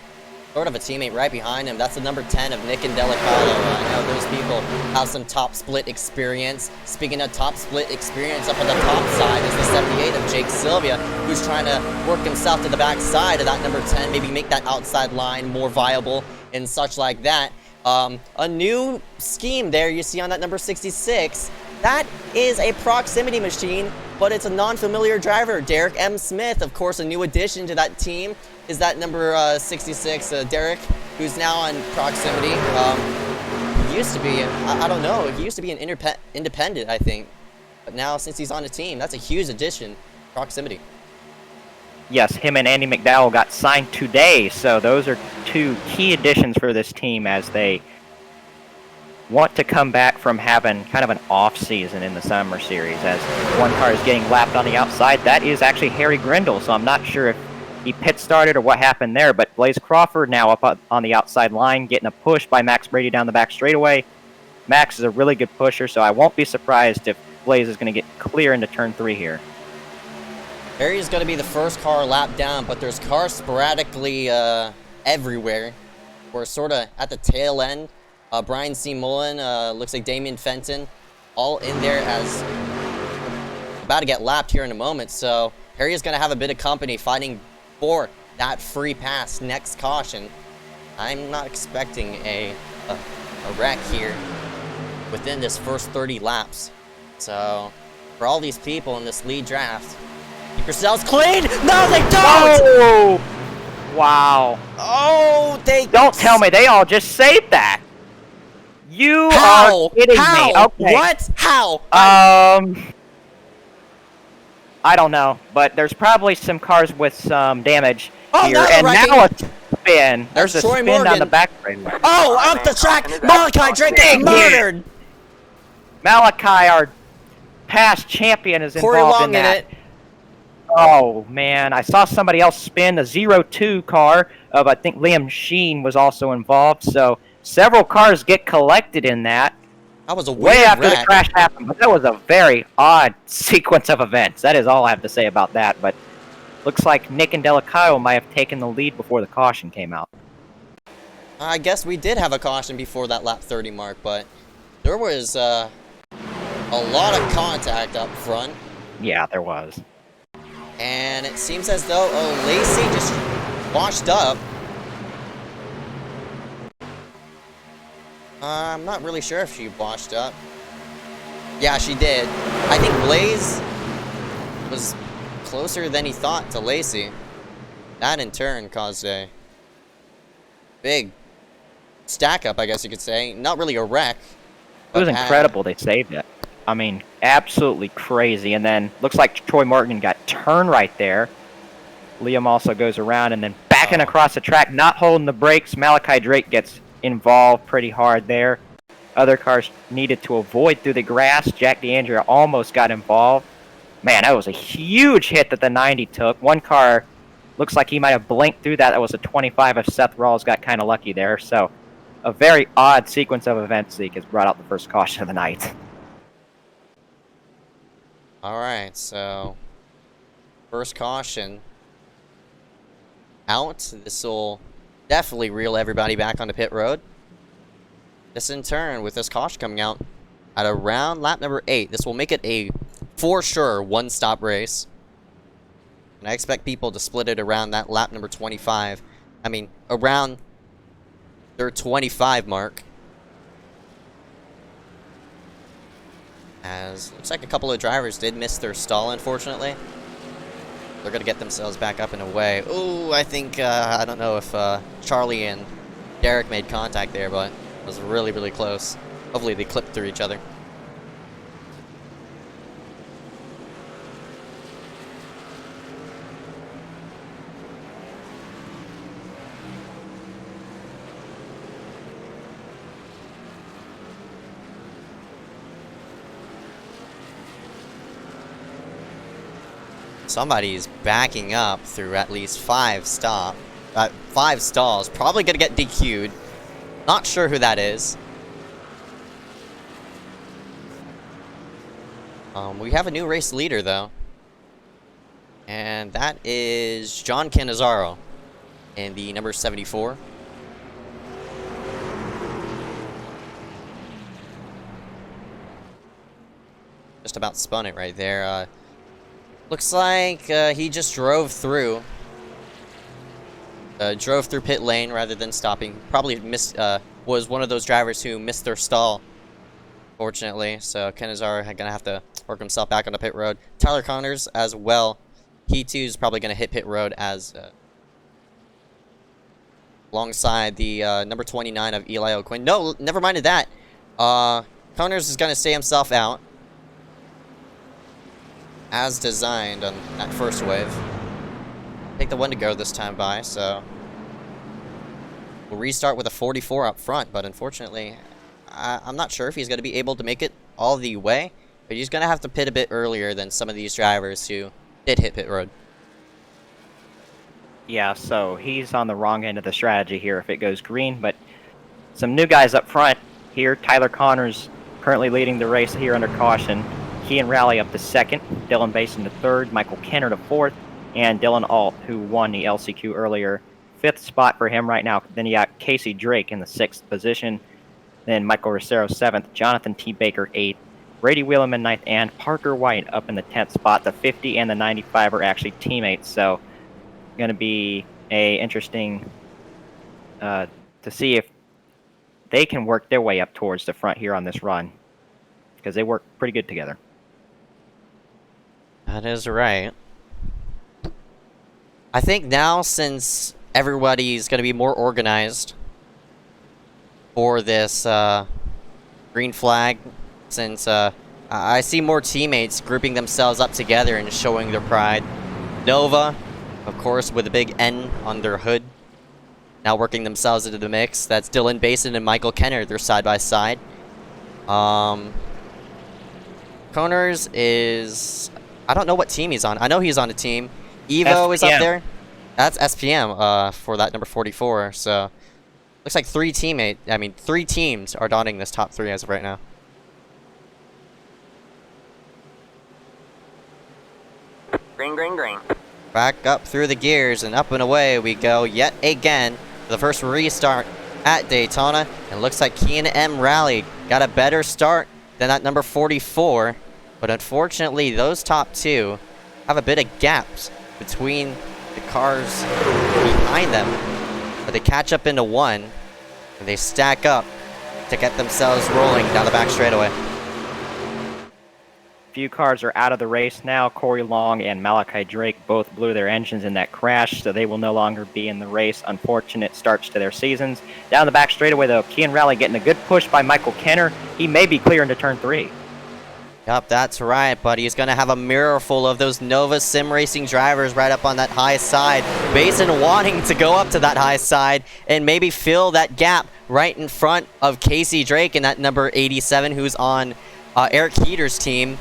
sort of a teammate right behind him. That's the number 10 of Nick and Delicado. I know those people have some top split experience. Speaking of top split experience, up on the top side is the 78 of Jake Sylvia, who's trying to work himself to the back side of that number 10, maybe make that outside line more viable and such like that. A new scheme there you see on that number 66. That is a proximity machine, but it's a non-familiar driver. Derek M. Smith, of course, a new addition to that team, is that number 66, Derek, who's now on proximity. He used to be, I don't know, he used to be an independent, I think. But now, since he's on a team, that's a huge addition, proximity. Yes, him and Andy McDowell got signed today, so those are two key additions for this team as they want to come back from having kind of an off season in the summer series, as one car is getting lapped on the outside. That is actually Harry Grindle, so I'm not sure if he pit started or what happened there, but Blaze Crawford now up on the outside line, getting a push by Max Brady down the back straightaway. Max is a really good pusher, so I won't be surprised if Blaze is going to get clear into turn 3 here. Harry is going to be the first car lapped down, but there's cars sporadically everywhere. We're sort of at the tail end. Brian C. Mullen, looks like Damian Fenton, all in there as about to get lapped here in a moment. So Harry is going to have a bit of company fighting for that free pass next caution. I'm not expecting a wreck here within this first 30 laps. So for all these people in this lead draft, keep yourselves clean. No, they don't. Oh! Wow. Oh, they don't tell me they all just saved that. You How? are kidding How? me. Okay. What? How? I don't know, but there's probably some cars with some damage here. Now And now a spin. There's a Troy spin Morgan down the back straightaway. Oh, off the track. Malachi Drake gets murdered. Malachi, our past champion, is Corey involved Long in that. it. Oh, man. I saw somebody else spin the 02 car of, I think, Liam Sheen was also involved. So several cars get collected in that. That was a way weird after wreck. the crash happened, but that was a very odd sequence of events. That is all I have to say about that. But looks like Nick and Delicado might have taken the lead before the caution came out. I guess we did have a caution before that lap 30 mark, but there was a lot of contact up front. Yeah, there was. And it seems as though Lacey just washed up. I'm not really sure if she washed up. Yeah, she did. I think Blaze was closer than he thought to Lacey. That in turn caused a big stack up, I guess you could say. Not really a wreck. It was incredible they saved it. I mean, absolutely crazy. And then looks like Troy Morgan got turned right there. Liam also goes around and then backing across the track, not holding the brakes. Malachi Drake gets involved pretty hard there. Other cars needed to avoid through the grass. Jack DeAndrea almost got involved. Man, that was a huge hit that the 90 took. One car looks like he might have blinked through that. That was a 25 if Seth Rawls got kind of lucky there. So a very odd sequence of events. Zeke has brought out the first caution of the night. Alright, so first caution out. This will definitely reel everybody back onto pit road. This in turn, with this caution coming out at around lap number 8, this will make it a for sure one-stop race. And I expect people to split it around that lap number 25. I mean, around their 25 mark. As looks like a couple of drivers did miss their stall, unfortunately. They're going to get themselves back up and away. Ooh, I think, I don't know if Charlie and Derek made contact there, but it was really, really close. Hopefully they clipped through each other. Somebody's backing up through at least 5 stalls. Probably gonna get DQ'd. Not sure who that is. We have a new race leader, though. And that is John Cannizzaro in the number 74. Just about spun it right there. Looks like he just drove through. Drove through pit lane rather than stopping. Probably missed. Was one of those drivers who missed their stall. Fortunately, so Cannizzaro gonna have to work himself back on the pit road. Tyler Connors as well. He too is probably gonna hit pit road as alongside the number 29 of Eli O'Quinn. No, never minded that. Connors is gonna stay himself out. As designed on that first wave. Take the one to go this time by, so we'll restart with a 44 up front, but unfortunately, I'm not sure if he's going to be able to make it all the way, but he's going to have to pit a bit earlier than some of these drivers who did hit pit road. Yeah, so he's on the wrong end of the strategy here if it goes green, but some new guys up front here. Tyler Connors currently leading the race here under caution. Kean Rowley up to second, Dylan Basin to third, Michael Kenner to fourth, and Dylan Alt, who won the LCQ earlier, fifth spot for him right now. Then you got Casey Drake in the sixth position, then Michael Rosero seventh, Jonathan T. Baker eighth, Brady Wheelerman ninth, and Parker White up in the 10th spot. The 50 and the 95 are actually teammates, so going to be interesting to see if they can work their way up towards the front here on this run, because they work pretty good together. That is right. I think now, since everybody's going to be more organized for this green flag, since I see more teammates grouping themselves up together and showing their pride. Nova, of course, with a big N on their hood, now working themselves into the mix. That's Dylan Basin and Michael Kenner. They're side by side. Connors is... I don't know what team he's on. I know he's on a team. Evo is up there. That's SPM for that number 44. So looks like three teams are dotting this top three as of right now. Green, green, green. Back up through the gears and up and away we go yet again for the first restart at Daytona. And looks like Kean M. Rowley got a better start than that number 44. But unfortunately, those top two have a bit of gaps between the cars behind them. But they catch up into one, and they stack up to get themselves rolling down the back straightaway. Few cars are out of the race now. Corey Long and Malachi Drake both blew their engines in that crash, so they will no longer be in the race. Unfortunate starts to their seasons. Down the back straightaway, though, Kean Rowley getting a good push by Michael Kenner. He may be clear into turn 3. Yep, that's right, but he's going to have a mirror full of those Nova Sim Racing drivers right up on that high side. Basin wanting to go up to that high side and maybe fill that gap right in front of Casey Drake and that number 87 who's on Eric Heater's team.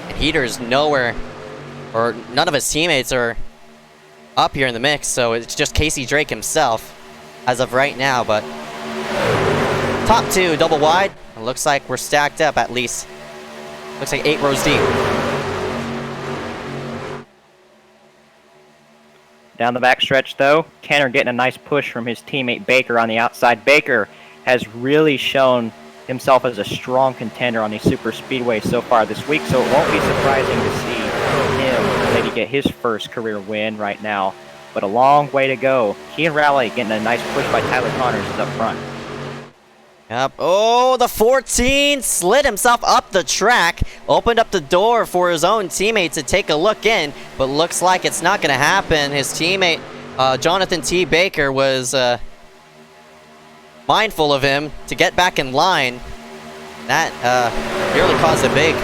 And Heater's nowhere, or none of his teammates are up here in the mix, so it's just Casey Drake himself as of right now, but top two, double wide. It looks like we're stacked up at least. Looks like 8 rows deep. Down the back stretch, though, Kenner getting a nice push from his teammate Baker on the outside. Baker has really shown himself as a strong contender on the super speedway so far this week, so it won't be surprising to see him maybe get his first career win right now. But a long way to go. Kean Rowley getting a nice push by Tyler Connors is up front. Yep. Oh, the 14 slid himself up the track, opened up the door for his own teammate to take a look in, but looks like it's not going to happen. His teammate, Jonathan T. Baker, was mindful of him to get back in line. That nearly caused a big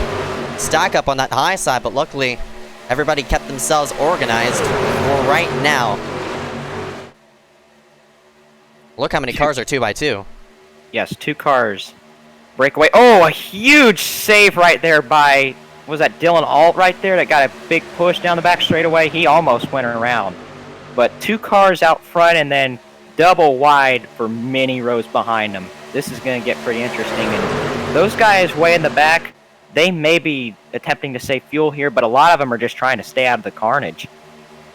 stack up on that high side, but luckily everybody kept themselves organized for right now. Look how many cars are 2x2. Yes, 2 cars. Breakaway. Oh, a huge save right there by, was that Dylan Alt right there that got a big push down the back straightaway? He almost went around. But 2 cars out front and then double wide for many rows behind them. This is going to get pretty interesting. And those guys way in the back, they may be attempting to save fuel here, but a lot of them are just trying to stay out of the carnage.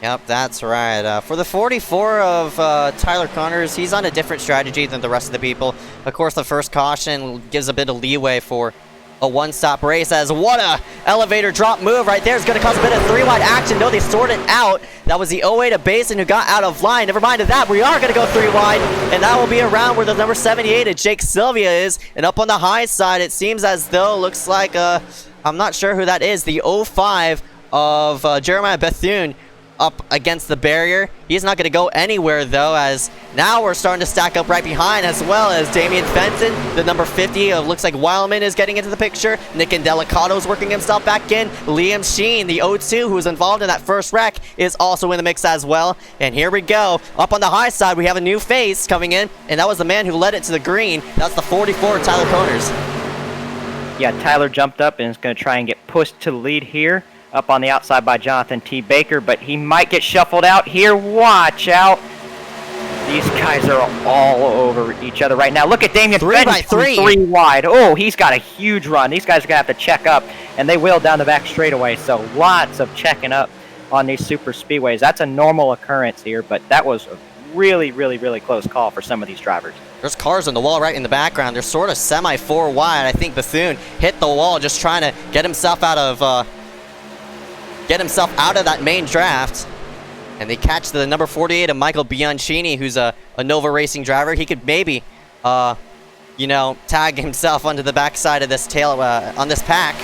Yep, that's right. For the 44 of Tyler Connors, he's on a different strategy than the rest of the people. Of course, the first caution gives a bit of leeway for a one-stop race, as what a elevator drop move right there is going to cause a bit of three-wide action. No, they sorted out. That was the 08 of Basin who got out of line. Never mind that, we are going to go three-wide, and that will be around where the number 78 of Jake Sylvia is. And up on the high side, it seems as though, looks like, I'm not sure who that is, the 05 of Jeremiah Bethune up against the barrier. He's not going to go anywhere, though, as now we're starting to stack up right behind, as well as Damian Fenton, the number 50 of looks like Wildman is getting into the picture. Nick Indelicato's working himself back in. Liam Sheen, the 02 who was involved in that first wreck, is also in the mix as well. And here we go. Up on the high side, we have a new face coming in, and that was the man who led it to the green. That's the 44, Tyler Connors. Yeah, Tyler jumped up and is going to try and get pushed to the lead here. Up on the outside by Jonathan T. Baker, but he might get shuffled out here. Watch out. These guys are all over each other right now. Look at Damian Fenton, 3 wide. Oh, he's got a huge run. These guys are going to have to check up, and they will down the back straightaway, so lots of checking up on these super speedways. That's a normal occurrence here, but that was a really, really, really close call for some of these drivers. There's cars on the wall right in the background. They're sort of semi-4 wide. I think Bethune hit the wall just trying to get himself out of that main draft, and they catch the number 48 of Michael Bianchini, who's a Nova Racing driver. He could maybe, you know, tag himself onto the backside of this tail on this pack,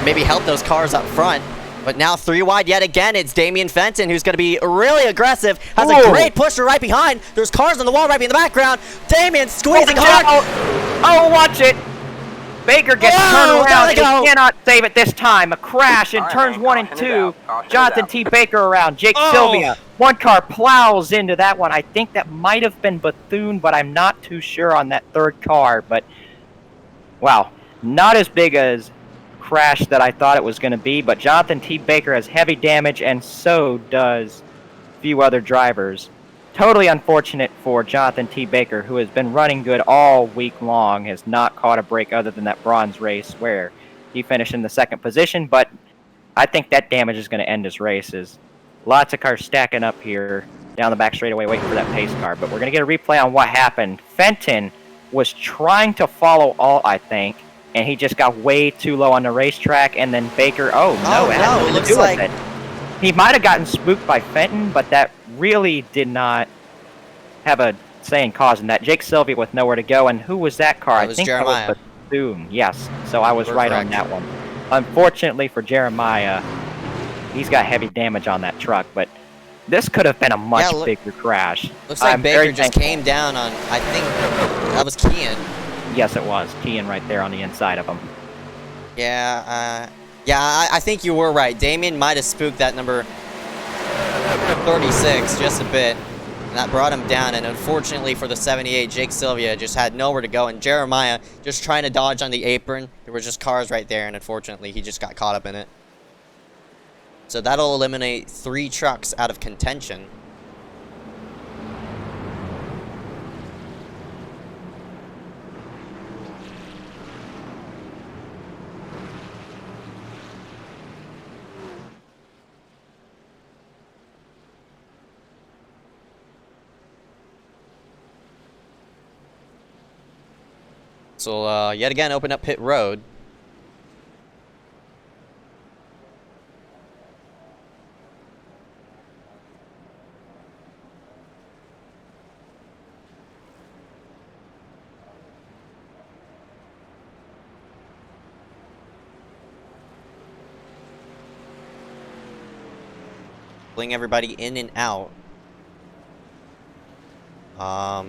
maybe help those cars up front. But now 3 wide yet again. It's Damian Fenton, who's going to be really aggressive. Has a great pusher right behind. There's cars on the wall right in the background. Damian squeezing hard. Oh, watch it. Baker gets turned around. He cannot save it this time. A crash in turns 1 and 2. Jonathan T. Baker around. Jake Sylvia. One car plows into that one. I think that might have been Bethune, but I'm not too sure on that third car. But, wow, not as big as crash that I thought it was going to be. But Jonathan T. Baker has heavy damage, and so does a few other drivers. Totally unfortunate for Jonathan T. Baker, who has been running good all week long, has not caught a break other than that bronze race where he finished in the 2nd position, but I think that damage is going to end his races. Lots of cars stacking up here down the back straightaway waiting for that pace car, but we're going to get a replay on what happened. Fenton was trying to follow all, I think, and he just got way too low on the racetrack, and then Baker, it had nothing to do with it. He might have gotten spooked by Fenton, but that really did not have a say in causing that. Jake Sylvia with nowhere to go, and who was that car? I think Jeremiah. That was Bethune. Yes, so I was right on that one. Unfortunately for Jeremiah, he's got heavy damage on that truck, but this could have been a much bigger crash. Looks like Baker just came down on, I think, that was Kean. Yes, it was. Kean right there on the inside of him. Yeah, I think you were right. Damien might have spooked that number 36 just a bit, and that brought him down. And unfortunately for the 78, Jake Sylvia just had nowhere to go, and Jeremiah just trying to dodge on the apron. There were just cars right there, and unfortunately he just got caught up in it. So that'll eliminate 3 trucks out of contention. So, yet again, open up pit road. Pulling everybody in and out.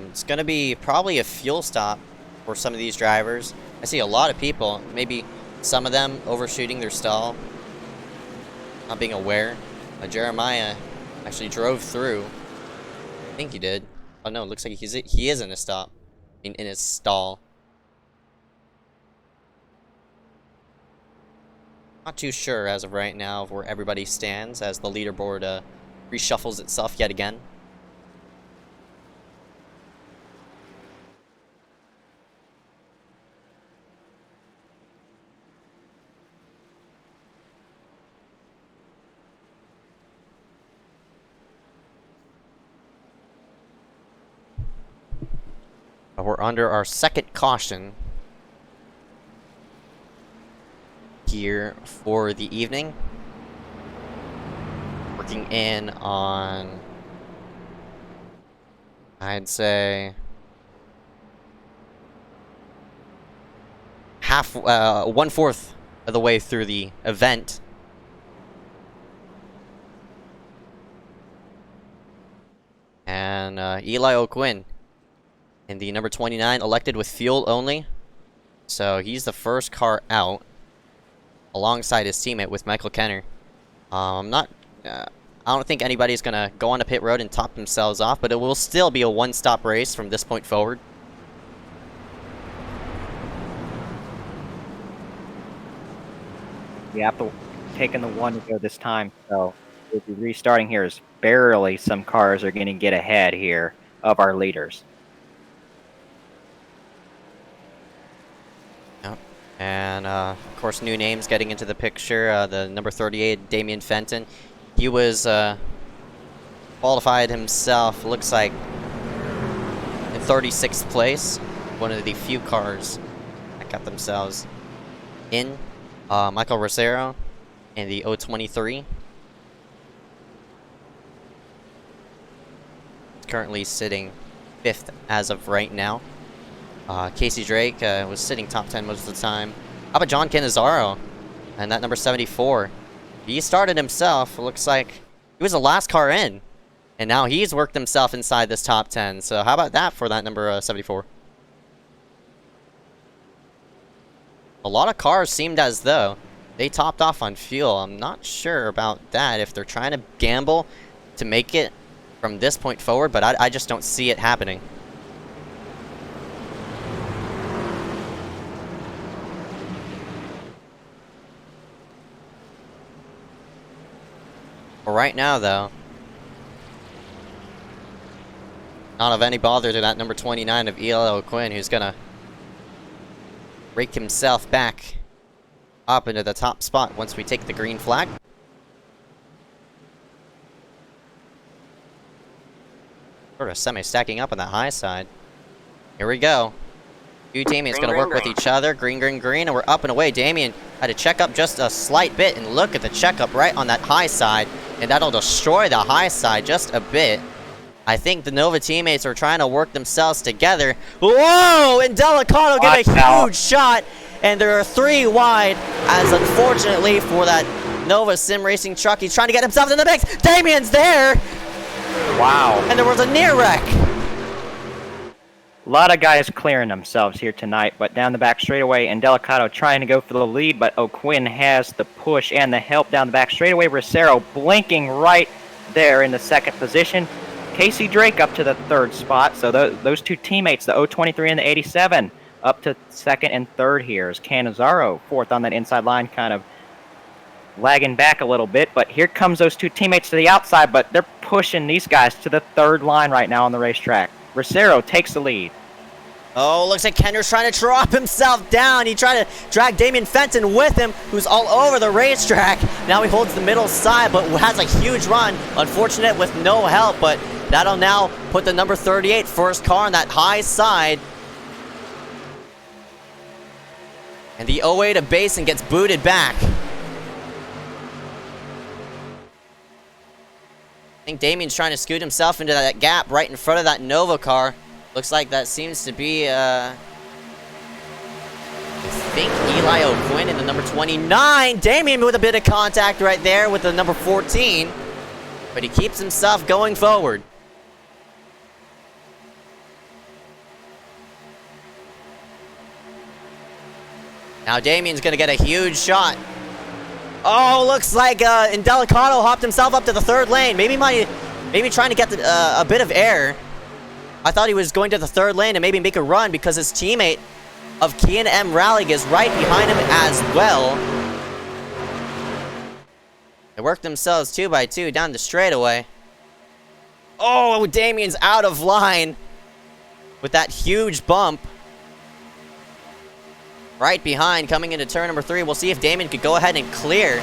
It's gonna be probably a fuel stop for some of these drivers. I see a lot of people, maybe some of them overshooting their stall, not being aware. Jeremiah actually drove through. I think he did. Oh no, it looks like he is in a stop, in his stall. Not too sure as of right now of where everybody stands as the leaderboard reshuffles itself yet again. We're under our second caution here for the evening. Working in on, I'd say, half, 1/4 of the way through the event. And Eli O'Quinn in the number 29, elected with fuel only. So he's the first car out, alongside his teammate with Michael Kenner. I don't think anybody's gonna go on the pit road and top themselves off, but it will still be a one-stop race from this point forward. You have to taking the one to go this time, so we'll be restarting here as barely some cars are going to get ahead here of our leaders. Yep. And of course, new names getting into the picture. The number 38, Damian Fenton. He was qualified himself, looks like, in 36th place. One of the few cars that got themselves in. Michael Rosero in the 023. Currently sitting 5th as of right now. Casey Drake was sitting top 10 most of the time. How about John Canizaro? And that number 74. He started himself. Looks like he was the last car in. And now he's worked himself inside this top 10. So how about that for that number 74? A lot of cars seemed as though they topped off on fuel. I'm not sure about that, if they're trying to gamble to make it from this point forward, but I just don't see it happening. For right now, though, not of any bother to that number 29 of Eli O'Quinn, who's gonna rake himself back up into the top spot once we take the green flag. Sort of semi-stacking up on that high side. Here we go. Two Damien's gonna work with each other. Green, green, green, and we're up and away. Damien had to check up just a slight bit, and look at the checkup right on that high side, and that'll destroy the high side just a bit. I think the Nova teammates are trying to work themselves together. Whoa! And Delicano get a huge shot, and there are 3 wide, as unfortunately for that Nova Sim Racing truck, he's trying to get himself in the mix. Damien's there! Wow. And there was a near wreck. A lot of guys clearing themselves here tonight, but down the back straightaway, and Delicato trying to go for the lead, but O'Quinn has the push and the help down the back straightaway. Rosero blinking right there in the second position. Casey Drake up to the 3rd spot, so those two teammates, the 023 and the 87, up to 2nd and 3rd here. Is Canizaro 4th on that inside line, kind of lagging back a little bit, but here comes those two teammates to the outside, but they're pushing these guys to the 3rd line right now on the racetrack. Rosero takes the lead. Oh, looks like Kenner's trying to drop himself down. He tried to drag Damian Fenton with him, who's all over the racetrack. Now he holds the middle side, but has a huge run. Unfortunate with no help, but that'll now put the number 38 first car on that high side. And the 08 of Basin gets booted back. I think Damien's trying to scoot himself into that gap right in front of that Nova car. Looks like that seems to be, I think Eli O'Quinn in the number 29. Damien with a bit of contact right there with the number 14. But he keeps himself going forward. Now Damien's going to get a huge shot. Oh, looks like Indelicado hopped himself up to the 3rd lane. Maybe trying to get a bit of air. I thought he was going to the 3rd lane and maybe make a run because his teammate of Kian M. Rallig is right behind him as well. They worked themselves 2 by 2 down the straightaway. Oh, Damien's out of line with that huge bump. Right behind, coming into turn number 3. We'll see if Damien could go ahead and clear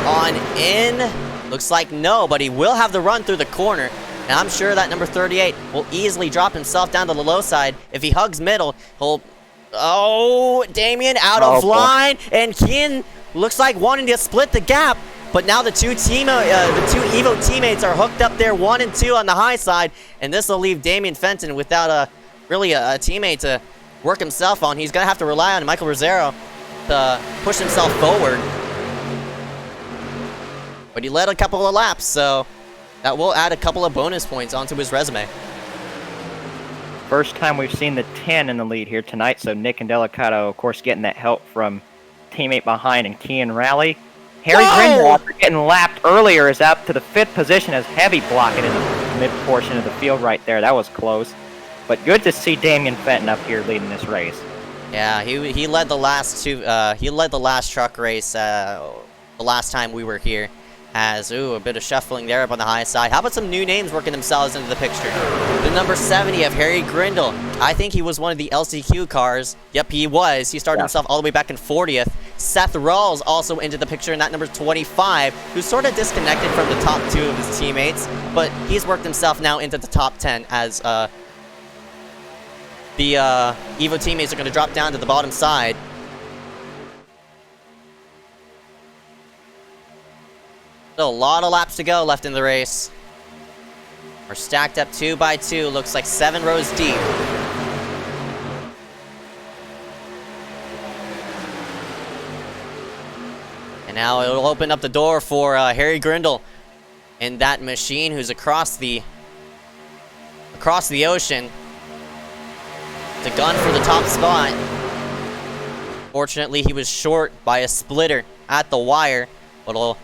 on in. Looks like no, but he will have the run through the corner. And I'm sure that number 38 will easily drop himself down to the low side. If he hugs middle, he'll... Oh, Damien out of line. And Kian looks like wanting to split the gap. But now the two Evo teammates are hooked up there, 1 and 2 on the high side. And this will leave Damien Fenton without really a teammate to work himself on. He's going to have to rely on Michael Rosero to push himself forward. But he led a couple of laps, so that will add a couple of bonus points onto his resume. First time we've seen the 10 in the lead here tonight, so Nick and Delicato, of course, getting that help from teammate behind and Kian Rally. Harry Grindel, after getting lapped earlier, is out to the 5th position as Heavy blocking in the mid-portion of the field right there. That was close. But good to see Damien Fenton up here leading this race. Yeah, he led the last he led the last truck race the last time we were here. As, a bit of shuffling there up on the high side. How about some new names working themselves into the picture? The number 70 of Harry Grindel. I think he was one of the LCQ cars. Yep, he was. He started himself all the way back in 40th. Seth Rawls also into the picture in that number 25, who's sort of disconnected from the top 2 of his teammates, but he's worked himself now into the top 10 as the Evo teammates are going to drop down to the bottom side. Still a lot of laps to go left in the race. We're stacked up 2 by 2. Looks like 7 rows deep. And now it'll open up the door for Harry Grindel in that machine, who's across the ocean. It's a gun for the top spot. Fortunately, he was short by a splitter at the wire, but he'll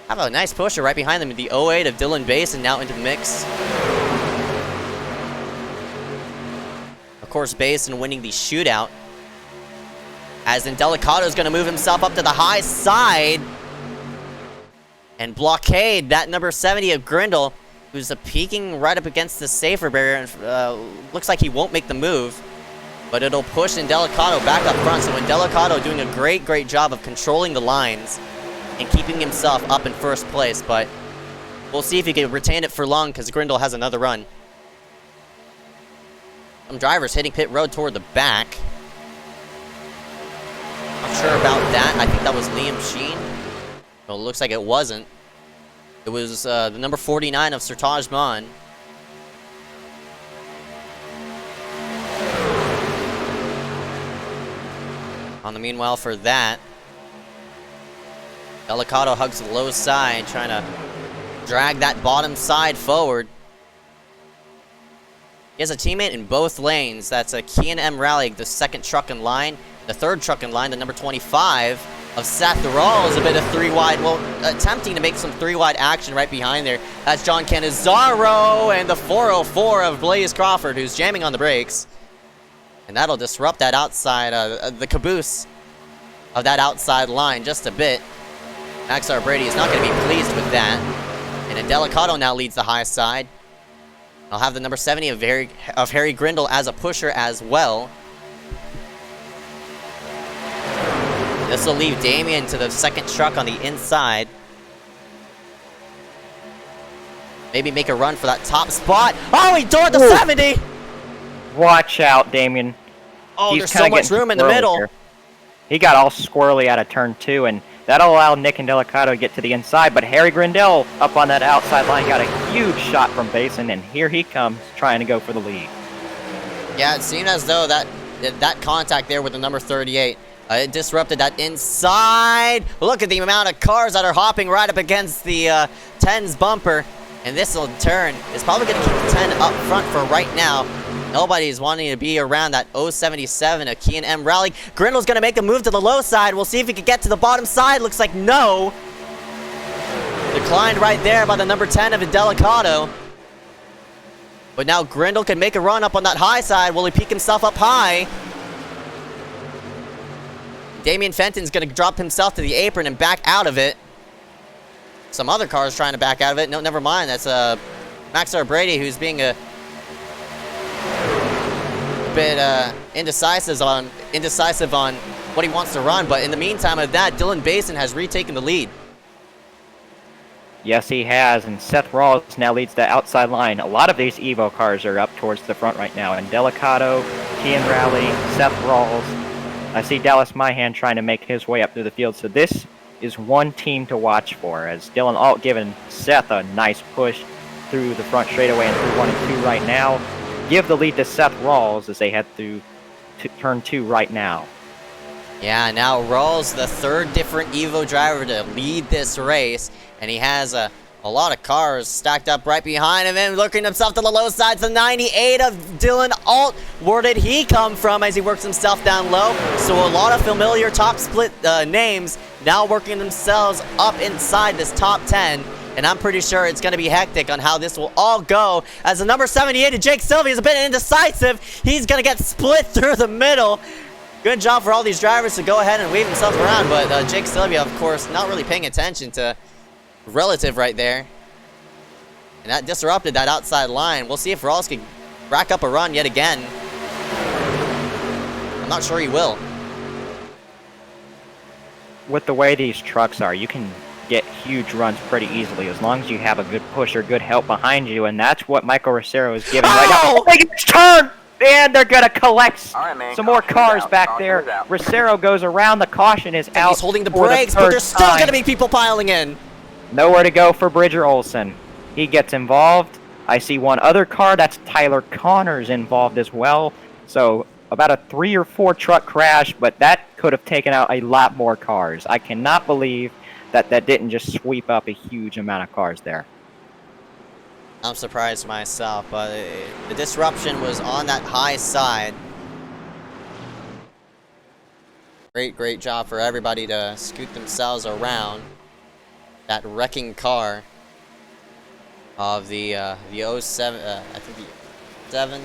have a nice pusher right behind them with the 08 of Dylan Basin now into the mix. Of course, Basin winning the shootout. As Indelicato is going to move himself up to the high side and blockade that number 70 of Grindel, who's peeking right up against the safer barrier. And looks like he won't make the move, but it'll push Indelicato back up front. So Indelicato doing a great job of controlling the lines and keeping himself up in first place, but we'll see if he can retain it for long because Grindel has another run. Some drivers hitting pit road toward the back. Not sure about that. I think that was Liam Sheen. Well, it looks like it wasn't. It was the number 49 of Sertaj Mon. On the meanwhile for that, Delicato hugs the low side, trying to drag that bottom side forward. He has a teammate in both lanes. That's a Kian M. Rally, the second truck in line. The third truck in line, the number 25 of Seth Rawls, a bit of 3-wide. Well, attempting to make some 3-wide action right behind there. That's John Canizaro and the 404 of Blaze Crawford, who's jamming on the brakes. And that'll disrupt that outside, the caboose of that outside line just a bit. Maxar Brady is not going to be pleased with that. And Indelicato now leads the high side. I'll have the number 70 of Harry Grindel as a pusher as well. This will leave Damien to the second truck on the inside. Maybe make a run for that top spot. Oh, he doored the 70! Watch out, Damien. Oh, He's there's so much room in the middle. Here. He got all squirrely out of turn 2, and that'll allow Nick and Delicato to get to the inside, but Harry Grindel up on that outside line got a huge shot from Basin, and here he comes trying to go for the lead. Yeah, it seemed as though that contact there with the number 38, it disrupted that inside. Look at the amount of cars that are hopping right up against the 10's bumper, and this in turn is probably going to keep the 10 up front for right now. Nobody's wanting to be around that 077 of Kian M. Rally. Grindel's going to make the move to the low side. We'll see if he can get to the bottom side. Looks like no. Declined right there by the number 10 of Indelicato. But now Grindel can make a run up on that high side. Will he peek himself up high? Damien Fenton's going to drop himself to the apron and back out of it. Some other cars trying to back out of it. No, never mind. That's Maxar Brady, who's being a bit indecisive on what he wants to run. But in the meantime of that, Dylan Basin has retaken the lead. Yes, he has, and Seth Rawls now leads the outside line. A lot of these Evo cars are up towards the front right now, and Delicato, Kian Rowley, Seth Rawls. I see Dallas Myhan trying to make his way up through the field, so this is one team to watch for, as Dylan Alt giving Seth a nice push through the front straightaway and through 1 and 2 right now. Give the lead to Seth Rawls as they head through turn 2 right now. Yeah, now Rawls, the third different Evo driver to lead this race, and he has a lot of cars stacked up right behind him, and looking himself to the low side. The 98 of Dylan Alt. Where did he come from as he works himself down low? So a lot of familiar top split names now working themselves up inside this top 10. And I'm pretty sure it's going to be hectic on how this will all go, as the number 78 of Jake Sylvia is a bit indecisive. He's going to get split through the middle. Good job for all these drivers to go ahead and weave themselves around, but Jake Sylvia, of course, not really paying attention to relative right there. And that disrupted that outside line. We'll see if Rawls can rack up a run yet again. I'm not sure he will. With the way these trucks are, you can get huge runs pretty easily as long as you have a good push or good help behind you, and that's what Michael Rosero is giving right now. Oh, they get turn! And they're gonna collect some more cars back there. Rosero goes around, the caution is out. He's holding the brakes, but there's still gonna be people piling in. Nowhere to go for Bridger Olsen. He gets involved. I see one other car, that's Tyler Connors, involved as well. So about a 3 or 4 truck crash, but that could have taken out a lot more cars. I cannot believe that didn't just sweep up a huge amount of cars there. I'm surprised myself, but the disruption was on that high side. Great job for everybody to scoot themselves around that wrecking car of the 07, I think the 7,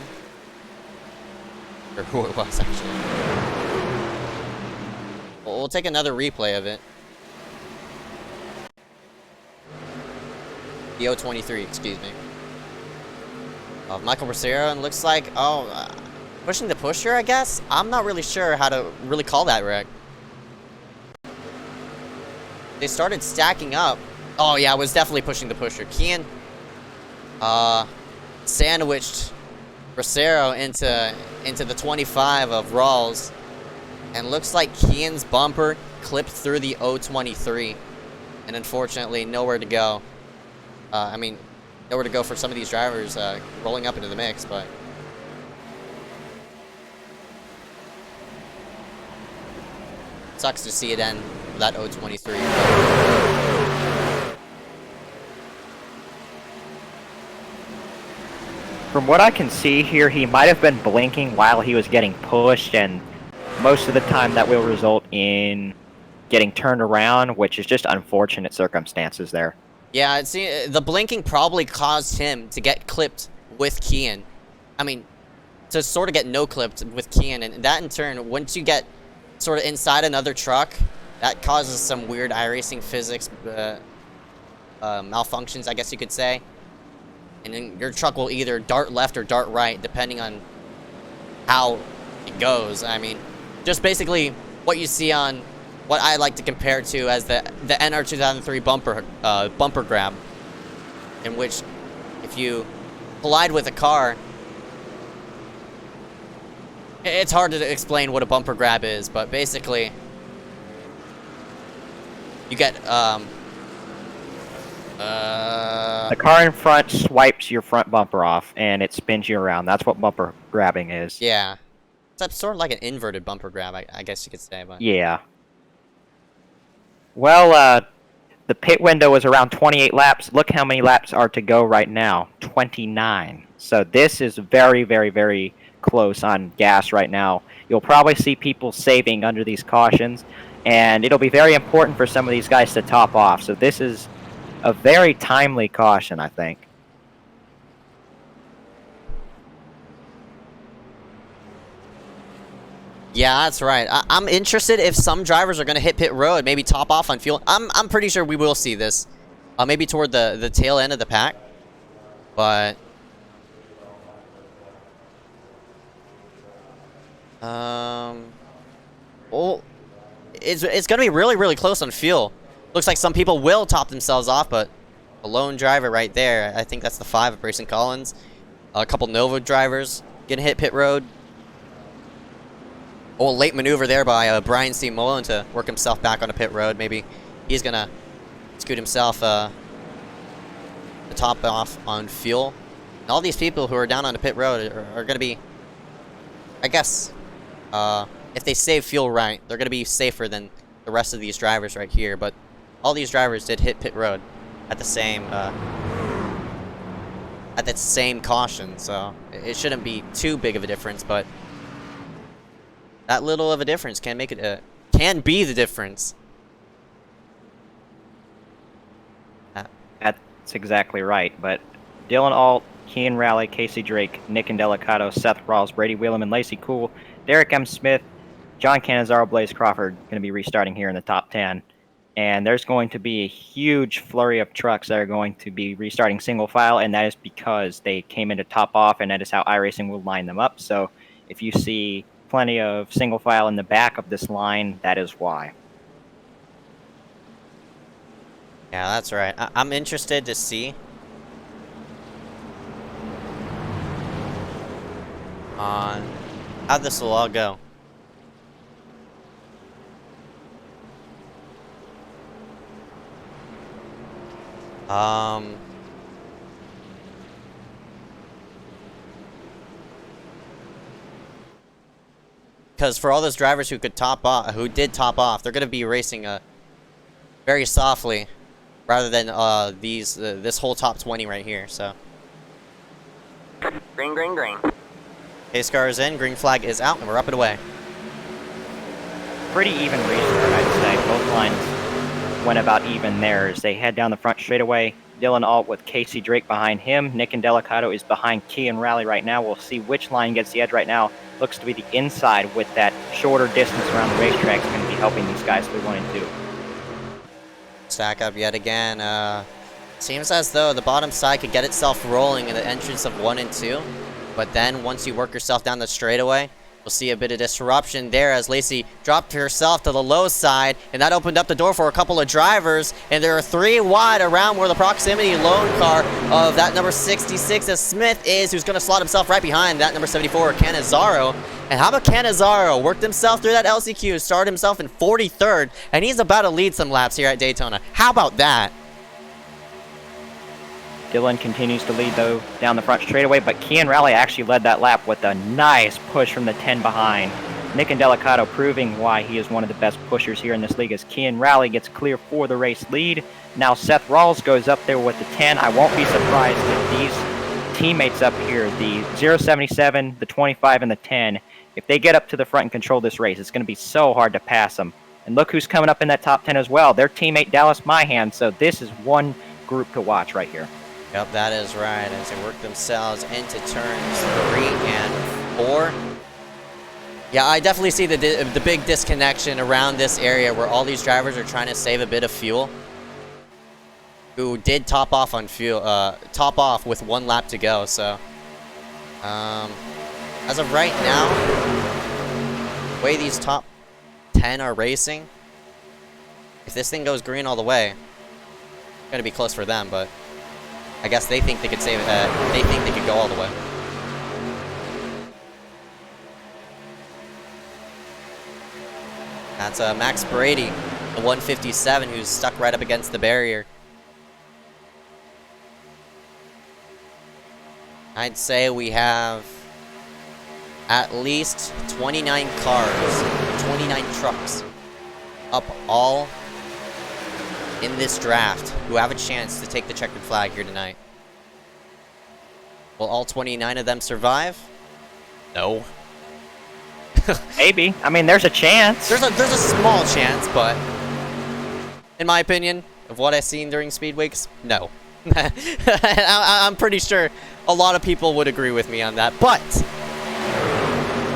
or who it was actually. We'll take another replay of it. The 023, excuse me. Michael Rosero, and looks like, pushing the pusher, I guess? I'm not really sure how to really call that wreck. They started stacking up. Oh yeah, it was definitely pushing the pusher. Kian sandwiched Rosero into the 25 of Rawls, and looks like Kian's bumper clipped through the 023, and unfortunately nowhere to go. I mean, nowhere to go for some of these drivers rolling up into the mix, but sucks to see it end with that 023. From what I can see here, he might have been blinking while he was getting pushed, and most of the time that will result in getting turned around, which is just unfortunate circumstances there. Yeah, the blinking probably caused him to get clipped with Kian. I mean, to sort of get no-clipped with Kian, and that in turn, once you get sort of inside another truck, that causes some weird iRacing physics malfunctions, I guess you could say. And then your truck will either dart left or dart right, depending on how it goes. I mean, just basically what you see on what I like to compare to as the NR 2003 bumper grab, in which if you collide with a car, it's hard to explain what a bumper grab is, but basically you get the car in front swipes your front bumper off and it spins you around. That's what bumper grabbing is. Yeah, it's sort of like an inverted bumper grab, I guess you could say. But yeah. Well, the pit window is around 28 laps. Look how many laps are to go right now. 29. So this is very, very, very close on gas right now. You'll probably see people saving under these cautions, and it'll be very important for some of these guys to top off. So this is a very timely caution, I think. yeah, that's right. I'm interested if some drivers are going to hit pit road, maybe top off on fuel. I'm pretty sure we will see this, maybe toward the tail end of the pack, but well, it's going to be really, really close on fuel. Looks like some people will top themselves off, but A lone driver right there. I think that's the 5 of Brayson Collins. A couple Nova drivers getting hit pit road. Oh, a late maneuver there by Brian C. Mullen to work himself back onto pit road. Maybe he's going to scoot himself the top off on fuel. And all these people who are down on the pit road are going to be, I guess, if they save fuel right, they're going to be safer than the rest of these drivers right here. But all these drivers did hit pit road at the same caution, so it shouldn't be too big of a difference. But that little of a difference can make it can be the difference. That's exactly right. But Dylan Alt, Kean Raleigh, Casey Drake, Nick Indelicato, Seth Rawls, Brady Wheelam, and Lacey Cool, Derek M. Smith, John Canizaro, Blaze Crawford going to be restarting here in the top 10. And there's going to be a huge flurry of trucks that are going to be restarting single file, and that is because they came in to top off, and that is how iRacing will line them up. So if you see plenty of single file in the back of this line, that is why. Yeah, that's right. I'm interested to see on how this will all go. Because for all those drivers who could top off, who did top off, they're going to be racing very softly, rather than this whole top 20 right here. So. Green, green, green. iSCAR is in, green flag is out, and we're up and away. Pretty even restart, I'd say. Both lines went about even there as they head down the front straightaway. Dylan Alt with Casey Drake behind him. Nick Indelicato is behind Kean Raleigh right now. We'll see which line gets the edge right now. Looks to be the inside with that shorter distance around the racetrack is going to be helping these guys through 1 and 2. Stack up yet again. Seems as though the bottom side could get itself rolling in the entrance of 1 and 2. But then once you work yourself down the straightaway, we'll see a bit of disruption there as Lacey dropped herself to the low side, and that opened up the door for a couple of drivers, and there are 3 wide around where the proximity lone car of that number 66 as Smith is, who's going to slot himself right behind that number 74, Canizaro. And how about Canizaro? Worked himself through that LCQ, started himself in 43rd, and he's about to lead some laps here at Daytona. How about that? Dylan continues to lead, though, down the front straightaway, but Kean Raleigh actually led that lap with a nice push from the 10 behind. Nick Indelicato proving why he is one of the best pushers here in this league as Kean Raleigh gets clear for the race lead. Now Seth Rawls goes up there with the 10. I won't be surprised if these teammates up here, the 077, the 25, and the 10, if they get up to the front and control this race, it's going to be so hard to pass them. And look who's coming up in that top 10 as well. Their teammate Dallas Myhan, so this is one group to watch right here. Yep, that is right, as they work themselves into turns 3 and 4. Yeah, I definitely see the big disconnection around this area where all these drivers are trying to save a bit of fuel. Who did top off on fuel, top off with 1 lap to go, so. As of right now, the way these top 10 are racing, if this thing goes green all the way, it's gonna be close for them, but I guess they think they could save it. They think they could go all the way. That's Max Brady, the 157, who's stuck right up against the barrier. I'd say we have at least 29 cars, 29 trucks up all in this draft who have a chance to take the checkered flag here tonight. Will all 29 of them survive? No. Maybe. I mean, there's a chance. There's a small chance, but in my opinion, of what I've seen during Speed Weeks, no. I'm pretty sure a lot of people would agree with me on that, but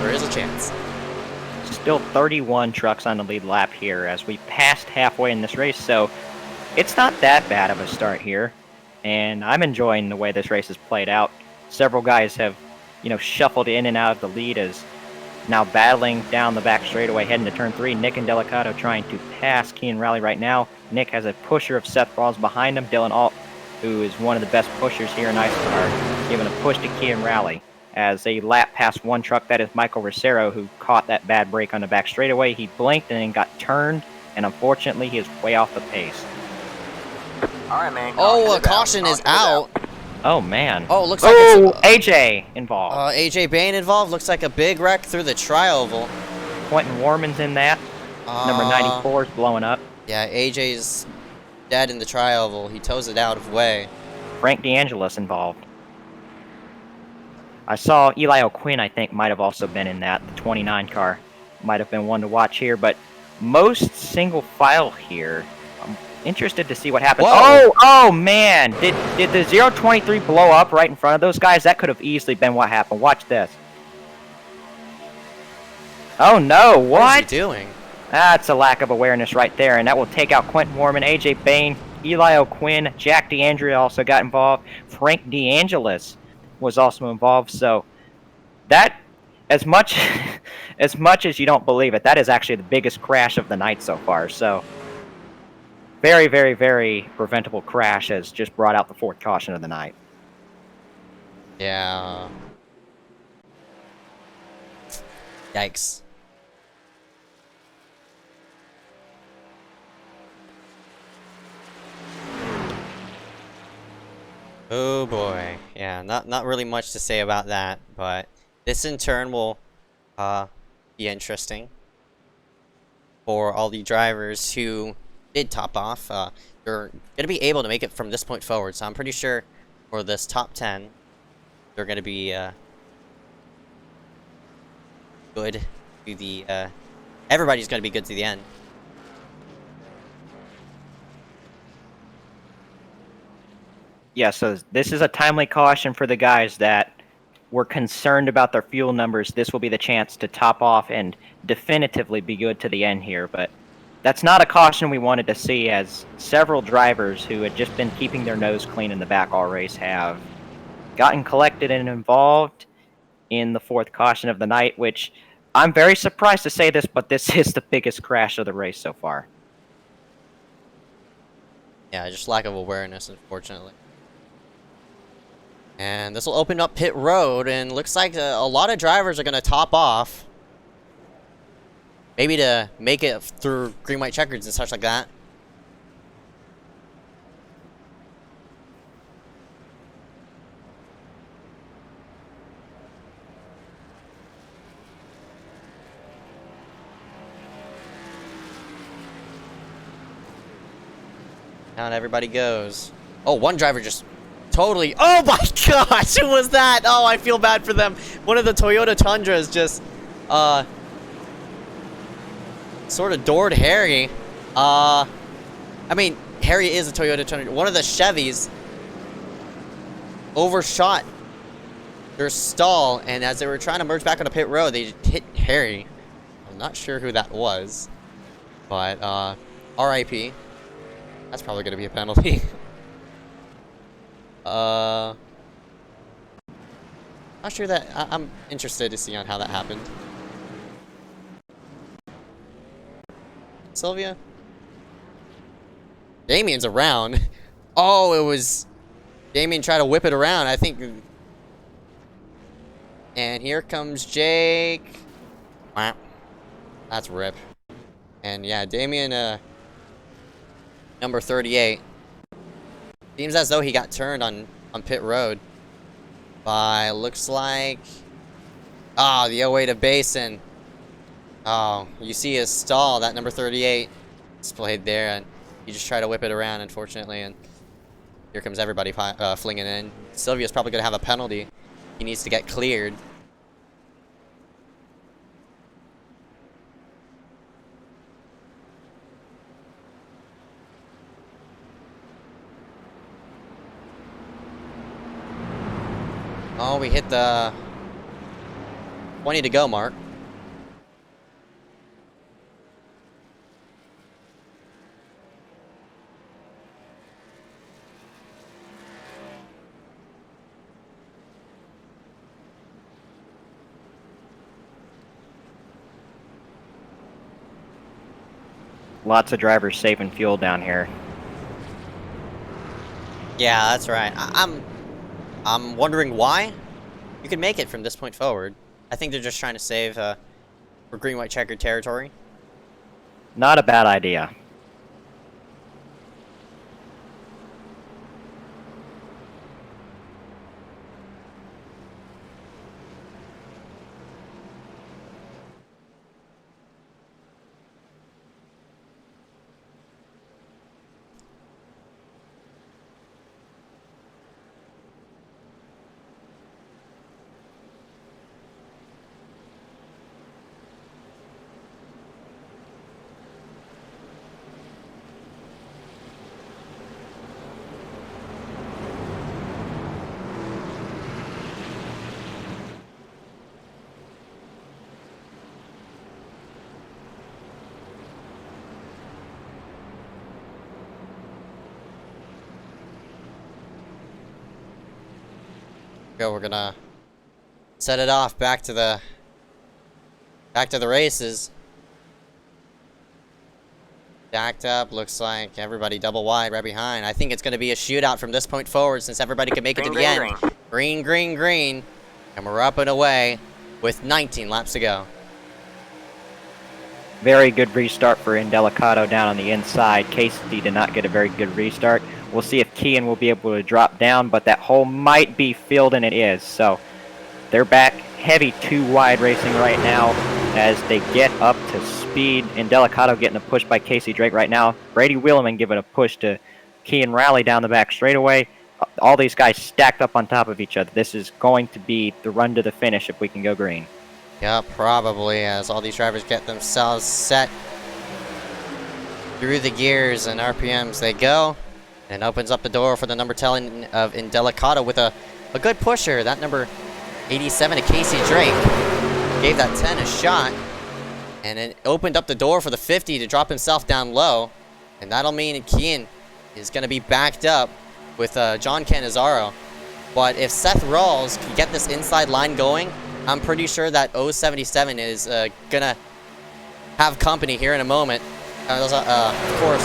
there is a chance. Still 31 trucks on the lead lap here as we passed halfway in this race, so it's not that bad of a start here, and I'm enjoying the way this race has played out. Several guys have, shuffled in and out of the lead as now battling down the back straightaway heading to turn 3. Nick Indelicato trying to pass Kean Raleigh right now. Nick has a pusher of Seth Rawls behind him. Dylan Alt who is one of the best pushers here in iSCAR, giving a push to Key and Rally. As they lap past one truck, that is Michael Rosero, who caught that bad break on the back straightaway. He blinked and then got turned, and unfortunately, he is way off the pace. All right, man. Oh, a caution is out. Oh, man. Oh, looks like Oh, it's AJ involved. AJ Bain involved. Looks like a big wreck through the tri-oval. Quentin Warman's in that. Number 94 is blowing up. Yeah, AJ's dead in the tri-oval. He tows it out of way. Frank DeAngelis involved. I saw Eli O'Quinn, I think, might have also been in that. The 29 car might have been one to watch here, but most single file here. I'm interested to see what happens. Whoa. Oh, man! Did the 023 blow up right in front of those guys? That could have easily been what happened. Watch this. Oh, no, what? What is he doing? That's a lack of awareness right there, and that will take out Quentin Warman, AJ Bain, Eli O'Quinn, Jack DeAndrea also got involved. Frank DeAngelis was also involved, so that, as much as you don't believe it, that is actually the biggest crash of the night so far, so very, very, very preventable crash has just brought out the 4th caution of the night. Yeah. Yikes. Oh boy, yeah, not really much to say about that, but this in turn will be interesting for all the drivers who did top off. They're gonna be able to make it from this point forward, so I'm pretty sure for this top 10, they're gonna be good to the everybody's gonna be good to the end. Yeah, so this is a timely caution for the guys that were concerned about their fuel numbers. This will be the chance to top off and definitively be good to the end here. But that's not a caution we wanted to see, as several drivers who had just been keeping their nose clean in the back all race have gotten collected and involved in the 4th caution of the night, which I'm very surprised to say this, but this is the biggest crash of the race so far. Yeah, just lack of awareness, unfortunately. And this will open up pit road, and looks like a lot of drivers are going to top off. Maybe to make it through green, white checkers and such like that. Down everybody goes. Oh, one driver just totally... Oh my gosh, who was that? Oh, I feel bad for them. One of the Toyota Tundras just, sort of doored Harry. I mean, Harry is a Toyota Tundra. One of the Chevys overshot their stall, and as they were trying to merge back on the pit road, they hit Harry. I'm not sure who that was, but, RIP. That's probably going to be a penalty. Not sure that... I'm interested to see on how that happened. Sylvia? Damien's around. Oh, it was... Damien tried to whip it around, I think... And here comes Jake. Wow. That's rip. And yeah, Damien, number 38. Seems as though he got turned on pit road by, looks like... Oh, the 08 of Basin. Oh, you see his stall, that number 38 displayed there, and he just tried to whip it around, unfortunately, and here comes everybody flinging in. Sylvia's probably going to have a penalty. He needs to get cleared. Oh, we hit the 20 to go mark. Lots of drivers saving fuel down here. Yeah, that's right. I'm wondering why. You can make it from this point forward. I think they're just trying to save for green-white checkered territory. Not a bad idea. Go, we're gonna set it off back to the races. Stacked up, looks like everybody double wide right behind. I think it's gonna be a shootout from this point forward since everybody can make it to the end. Green, green, green. And we're up and away with 19 laps to go. Very good restart for Indelicato down on the inside. Casey did not get a very good restart. We'll see if Kian will be able to drop down, but that hole might be filled, and it is. So they're back heavy 2 wide racing right now as they get up to speed. Indelicato getting a push by Casey Drake right now. Brady Wheelman giving a push to Kian Rally down the back straightaway. All these guys stacked up on top of each other. This is going to be the run to the finish if we can go green. Yeah, probably, as all these drivers get themselves set through the gears and RPMs they go. And opens up the door for the number 10 of Indelicato with a good pusher. That number 87 to Casey Drake gave that 10 a shot. And it opened up the door for the 50 to drop himself down low. And that'll mean Kian is going to be backed up with John Cannizzaro. But if Seth Rawls can get this inside line going, I'm pretty sure that 077 is going to have company here in a moment. Of course,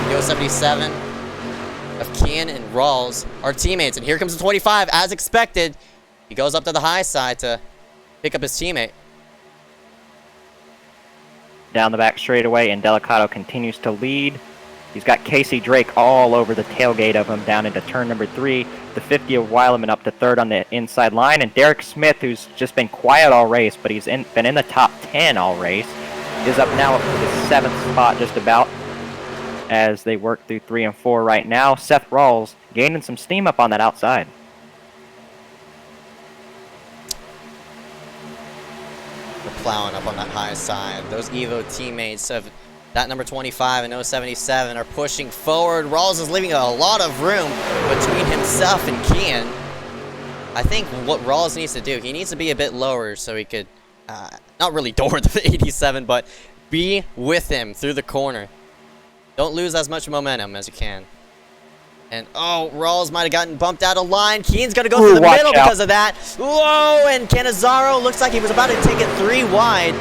the 077 of Kian and Rawls are teammates. And here comes the 25, as expected. He goes up to the high side to pick up his teammate. Down the back straightaway, Indelicato continues to lead. He's got Casey Drake all over the tailgate of him down into turn number 3. The 50 of Weileman up to 3rd on the inside line. And Derek Smith, who's just been quiet all race, but he's been in the top 10 all race, is up now up to the 7th spot just about, as they work through 3 and 4 right now. Seth Rawls gaining some steam up on that outside. They're plowing up on that high side. Those Evo teammates of that number 25 and 077 are pushing forward. Rawls is leaving a lot of room between himself and Kian. I think what Rawls needs to do, he needs to be a bit lower so he could, not really door the 87, but be with him through the corner. Don't lose as much momentum as you can. And, oh, Rawls might have gotten bumped out of line. Kian's going to go through the middle because of that. Whoa, and Cannizzaro looks like he was about to take it 3 wide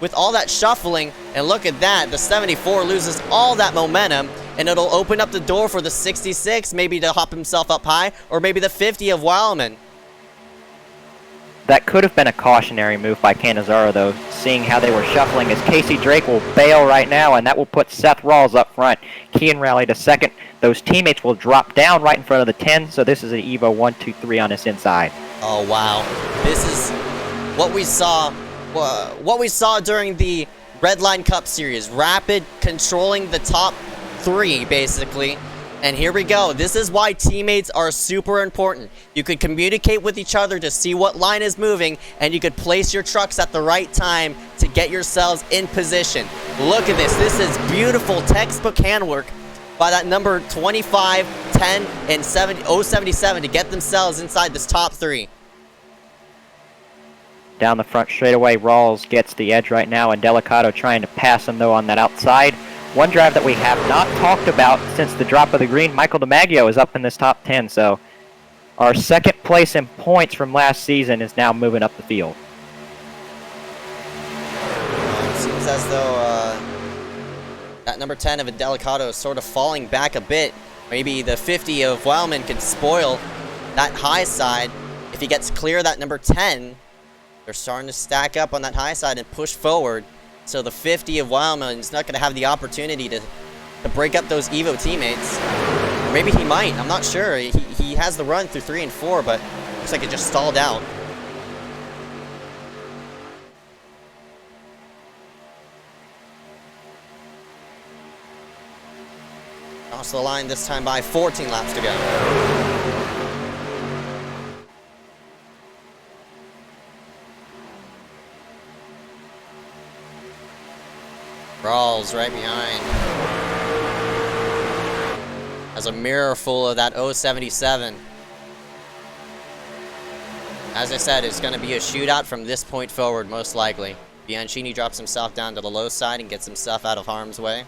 with all that shuffling. And look at that. The 74 loses all that momentum, and it'll open up the door for the 66, maybe to hop himself up high, or maybe the 50 of Weileman. That could have been a cautionary move by Cannizzaro, though, seeing how they were shuffling, as Casey Drake will bail right now, and that will put Seth Rawls up front. Kian Rally to 2nd. Those teammates will drop down right in front of the 10, so this is an Evo 1, 2, 3 on this inside. Oh, wow. This is what we saw during the Redline Cup Series. Rapid controlling the top 3, basically. And here we go. This is why teammates are super important. You could communicate with each other to see what line is moving, and you could place your trucks at the right time to get yourselves in position. Look at this. This is beautiful textbook handwork by that number 25, 10, and 077 to get themselves inside this top 3. Down the front straightaway, Rawls gets the edge right now, and Indelicato trying to pass him, though, on that outside. One drive that we have not talked about since the drop of the green, Michael DiMaggio, is up in this top 10, so our 2nd place in points from last season is now moving up the field. It seems as though that number 10 of Indelicato is sort of falling back a bit Maybe the 50 of Wildman can spoil that high side. If he gets clear that number 10, they're starting to stack up on that high side and push forward. So the 50 of Wildman is not going to have the opportunity to break up those Evo teammates. Or maybe he might. I'm not sure. He has the run through 3 and 4, but looks like it just stalled out. Across the line this time by 14 laps to go. Rawls right behind. Has a mirror full of that 077. As I said, it's going to be a shootout from this point forward, most likely. Bianchini drops himself down to the low side and gets himself out of harm's way.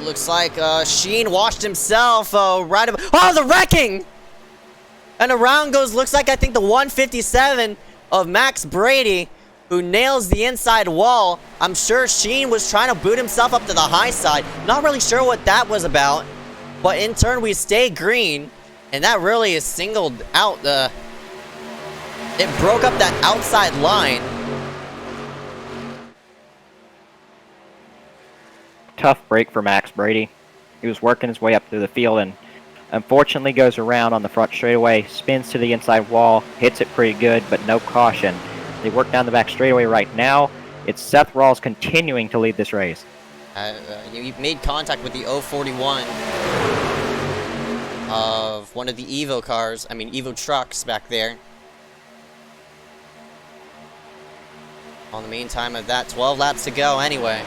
Looks like Sheen washed himself right about... Oh, the wrecking! And around goes, looks like, I think, the 157 of Max Brady, who nails the inside wall. I'm sure Sheen was trying to boot himself up to the high side. Not really sure what that was about. But in turn, we stay green. And that really is singled out the... It broke up that outside line. Tough break for Max Brady. He was working his way up through the field and unfortunately goes around on the front straightaway, spins to the inside wall, hits it pretty good, but no caution. They work down the back straightaway right now. It's Seth Rawls continuing to lead this race. You made contact with the 041 of one of the Evo cars, Evo trucks back there. On the meantime of that, 12 laps to go anyway.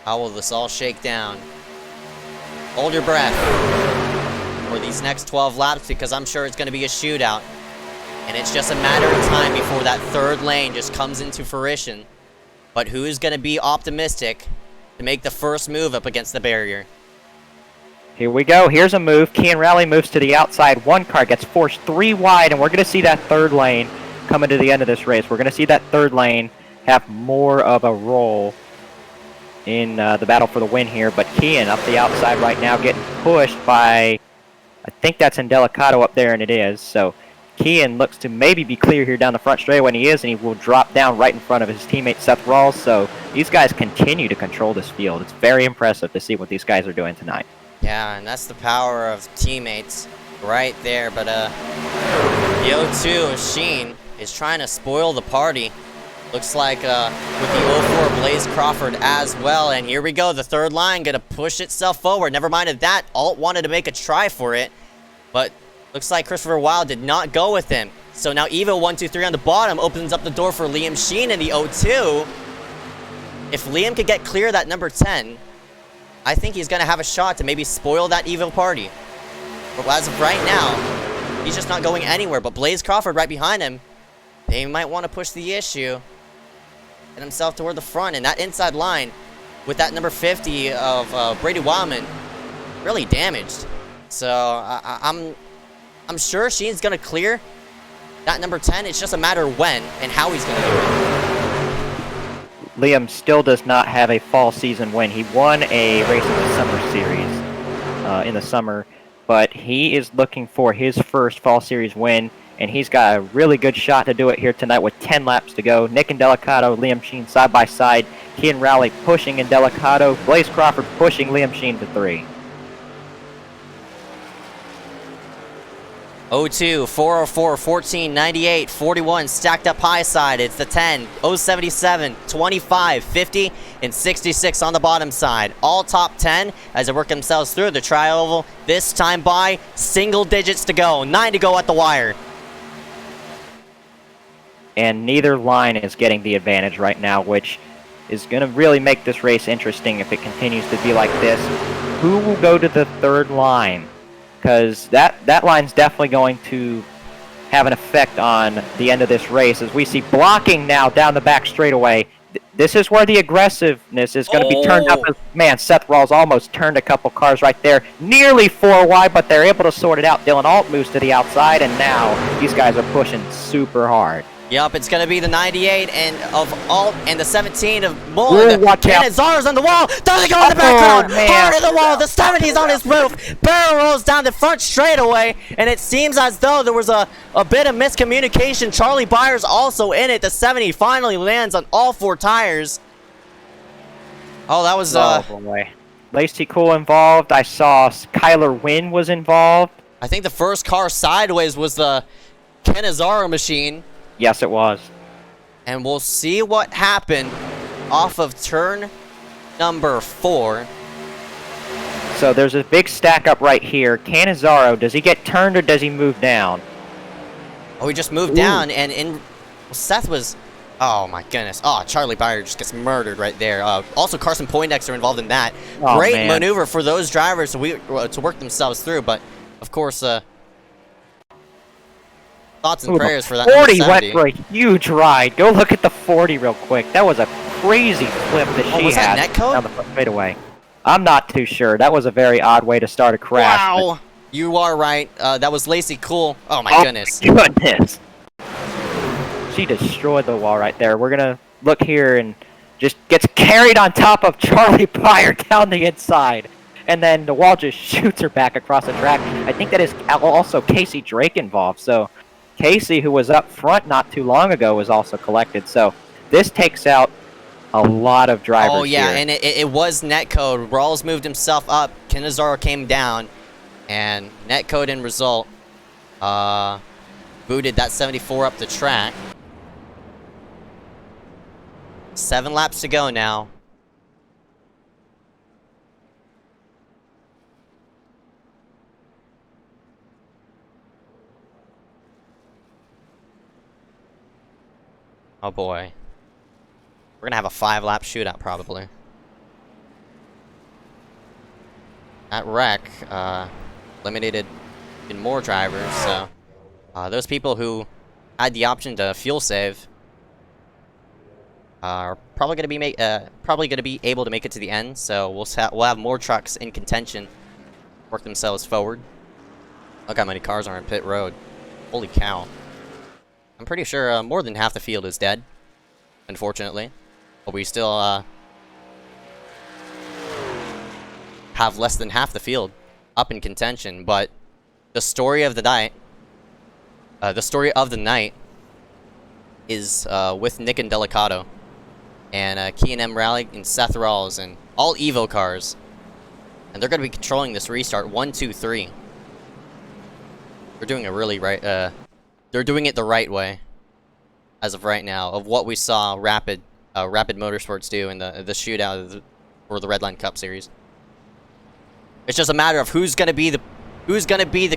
How will this all shake down? Hold your breath for these next 12 laps, because I'm sure it's going to be a shootout. And it's just a matter of time before that third lane just comes into fruition. But who's going to be optimistic to make the first move up against the barrier? Here we go. Here's a move. Kian Rally moves to the outside. One car gets forced 3 wide, and we're going to see that third lane coming to the end of this race. We're going to see that third lane have more of a role in the battle for the win here, but Kian up the outside right now getting pushed by, I think that's Indelicato up there, and it is. So Kian looks to maybe be clear here down the front straightaway, and he is, and he will drop down right in front of his teammate Seth Rawls. So these guys continue to control this field. It's very impressive to see what these guys are doing tonight. Yeah, and that's the power of teammates right there. But the 0-2 Sheen is trying to spoil the party. Looks like with the 04 Blaze Crawford as well. And here we go. The third line going to push itself forward. Never mind that. Alt wanted to make a try for it. But looks like Christopher Wild did not go with him. So now Evo 123 on the bottom opens up the door for Liam Sheen in the 0-2. If Liam could get clear that number 10, I think he's going to have a shot to maybe spoil that Evo party. But as of right now, he's just not going anywhere. But Blaze Crawford right behind him, they might want to push the issue. Get himself toward the front, and that inside line with that number 50 of Brady Wildman really damaged. So I'm sure Sheen's gonna clear that number 10. It's just a matter of when and how he's gonna do it. Liam still does not have a fall season win. He won a race in the summer series in the summer, but he is looking for his first fall series win. And he's got a really good shot to do it here tonight with 10 laps to go. Nick Indelicato, Liam Sheen side by side. Kian Rally pushing Indelicato. Blaze Crawford pushing Liam Sheen to 3. 0-2, 404, 14, 98, 41 stacked up high side. It's the 10, 077, 25, 50, and 66 on the bottom side. All top 10 as they work themselves through the tri-oval. This time by single digits to go. 9 to go at the wire. And neither line is getting the advantage right now, which is going to really make this race interesting if it continues to be like this. Who will go to the third line? Because that line's definitely going to have an effect on the end of this race, as we see blocking now down the back straightaway. This is where the aggressiveness is going to be turned up. Man, Seth Rawls almost turned a couple cars right there. Nearly 4 wide, but they're able to sort it out. Dylan Alt moves to the outside, and now these guys are pushing super hard. Yep, it's gonna be the 98 and of Alt and the 17 of Mullen. Canizzaro's on the wall. Doesn't go in the background. Hard in the wall. The 70's on his roof. Barrel rolls down the front straightaway, and it seems as though there was a bit of miscommunication. Charlie Byers also in it. The 70 finally lands on all 4 tires. Oh, that was Oh boy. Lacey Cool involved. I saw Kyler Wynn was involved. I think the first car sideways was the Canizzaro machine. Yes, it was. And we'll see what happened off of turn number 4. So there's a big stack up right here. Canizzaro, does he get turned or does he move down? Oh, he just moved down, and Seth was... Oh, my goodness. Oh, Charlie Byer just gets murdered right there. Also, Carson Poindexter involved in that. Oh, Great man. maneuver for those drivers to work themselves through, but, of course, thoughts and prayers for that 40 number went 70. for a huge ride. Go look at the 40 real quick. That was a crazy flip that she was had that netcode? down the front straightaway. I'm not too sure. That was a very odd way to start a crash. Wow! You are right. That was Lacey Cool. Oh, my goodness. Goodness. She destroyed the wall right there. We're going to look here and just gets carried on top of Charlie Byer down the inside. And then the wall just shoots her back across the track. I think that is also Casey Drake involved. So Casey, who was up front not too long ago, was also collected. So this takes out a lot of drivers. Oh, yeah, here. and it was netcode. Rawls moved himself up. Canizzaro came down. And netcode in result booted that 74 up the track. 7 laps to go now. Oh boy. We're gonna have a 5-lap shootout probably. That wreck eliminated even more drivers, so those people who had the option to fuel save are probably gonna be able to make it to the end. So we'll have more trucks in contention work themselves forward. Look how many cars are on pit road. Holy cow! I'm pretty sure more than half the field is dead, unfortunately, but we still have less than half the field up in contention. But the story of the night, is with Nick and Delicato, and Key and M Rally and Seth Rawls and all Evo cars, and they're going to be controlling this restart 1, 2, 3. They're doing they're doing it the right way, as of right now, of what we saw Rapid Motorsports do in the shootout for the Redline Cup Series. It's just a matter of who's gonna be the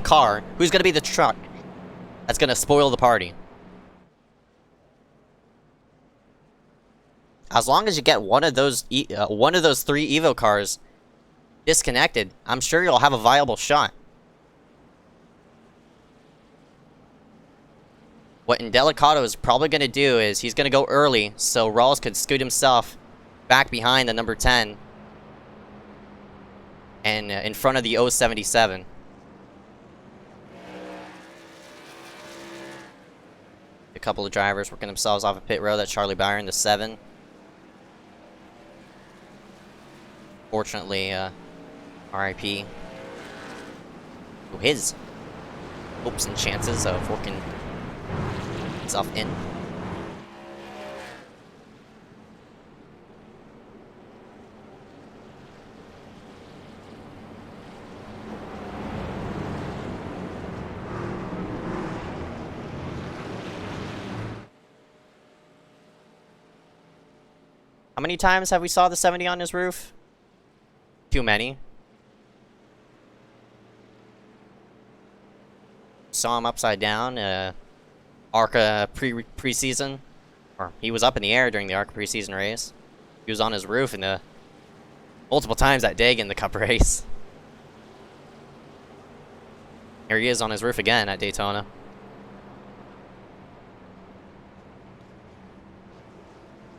car, who's gonna be the truck that's gonna spoil the party. As long as you get one of those 3 Evo cars disconnected, I'm sure you'll have a viable shot. What Indelicato is probably going to do is he's going to go early so Rawls could scoot himself back behind the number 10 and in front of the 077. A couple of drivers working themselves off of pit road. That's Charlie Byron, the 7. Fortunately, RIP to his hopes and chances of working himself in. How many times have we saw the 70 on his roof? Too many. Saw him upside down, ARCA preseason, or he was up in the air during the ARCA preseason race. He was on his roof in the multiple times that day in the Cup race. Here he is on his roof again at Daytona.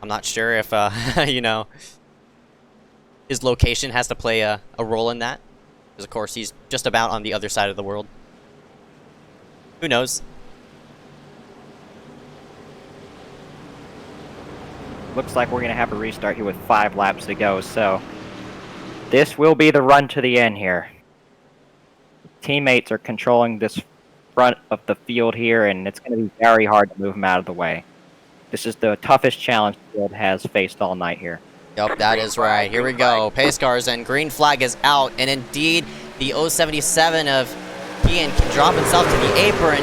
I'm I'm not sure if, you know, his location has to play a role in that. Because, of course, he's just about on the other side of the world. Who knows? Looks like we're going to have a restart here with 5 laps to go, so this will be the run to the end here. Teammates are controlling this front of the field here, and it's going to be very hard to move them out of the way. This is the toughest challenge the field has faced all night here. Yep, that is right. Here we go. Pace cars and green flag is out, and indeed, the 077 of Ian can drop himself to the apron.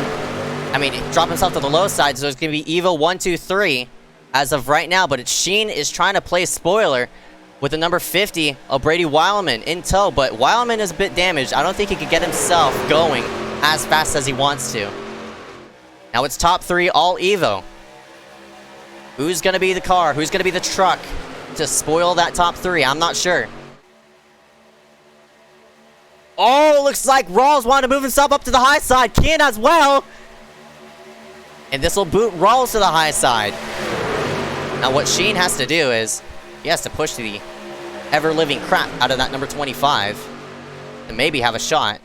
I mean, drop himself to the low side, so it's going to be Evo 1, 2, 3 as of right now, but Sheen is trying to play spoiler with the number 50 of Brady Wileman in tow, but Wileman is a bit damaged. I don't think he could get himself going as fast as he wants to. Now it's top 3 all Evo. Who's going to be the car? Who's going to be the truck to spoil that top 3? I'm not sure. Oh, looks like Rawls wanted to move himself up to the high side. Kian as well. And this will boot Rawls to the high side. Now what Sheen has to do is he has to push the ever-living crap out of that number 25 and maybe have a shot.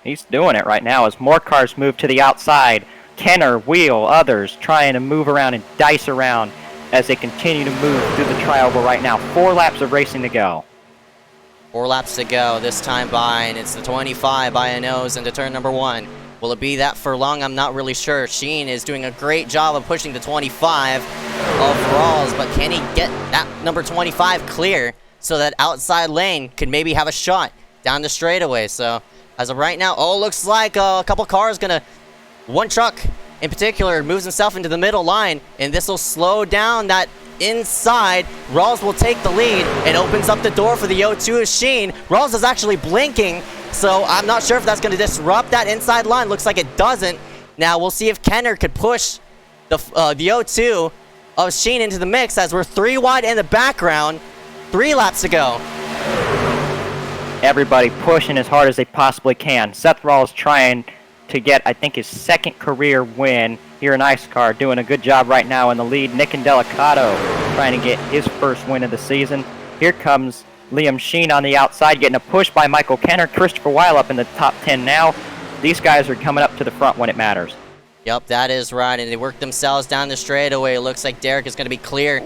He's doing it right now as more cars move to the outside. Kenner, Wheel, others trying to move around and dice around as they continue to move through the trioval right now. 4 laps of racing to go. 4 laps to go this time by, and it's the 25 by a nose into turn number 1. Will it be that for long? I'm not really sure. Sheen is doing a great job of pushing the 25 of Rawls, but can he get that number 25 clear so that outside lane could maybe have a shot down the straightaway? So as of right now, oh, looks like a couple cars gonna, one truck in particular moves himself into the middle line, and this will slow down that inside. Rawls will take the lead and opens up the door for the 0-2 of Sheen. Rawls is actually blinking, so I'm not sure if that's going to disrupt that inside line. Looks like it doesn't. Now we'll see if Kenner could push the 0-2 of Sheen into the mix as we're 3 wide in the background. 3 laps to go. Everybody pushing as hard as they possibly can. Seth Rawls trying to get, I think, his 2nd career win here in iSCAR, doing a good job right now in the lead. Nick Indelicato trying to get his 1st win of the season. Here comes Liam Sheen on the outside, getting a push by Michael Kenner. Christopher Weil up in the top 10 now. These guys are coming up to the front when it matters. Yep, that is right, and they work themselves down the straightaway. It looks like Derek is going to be clear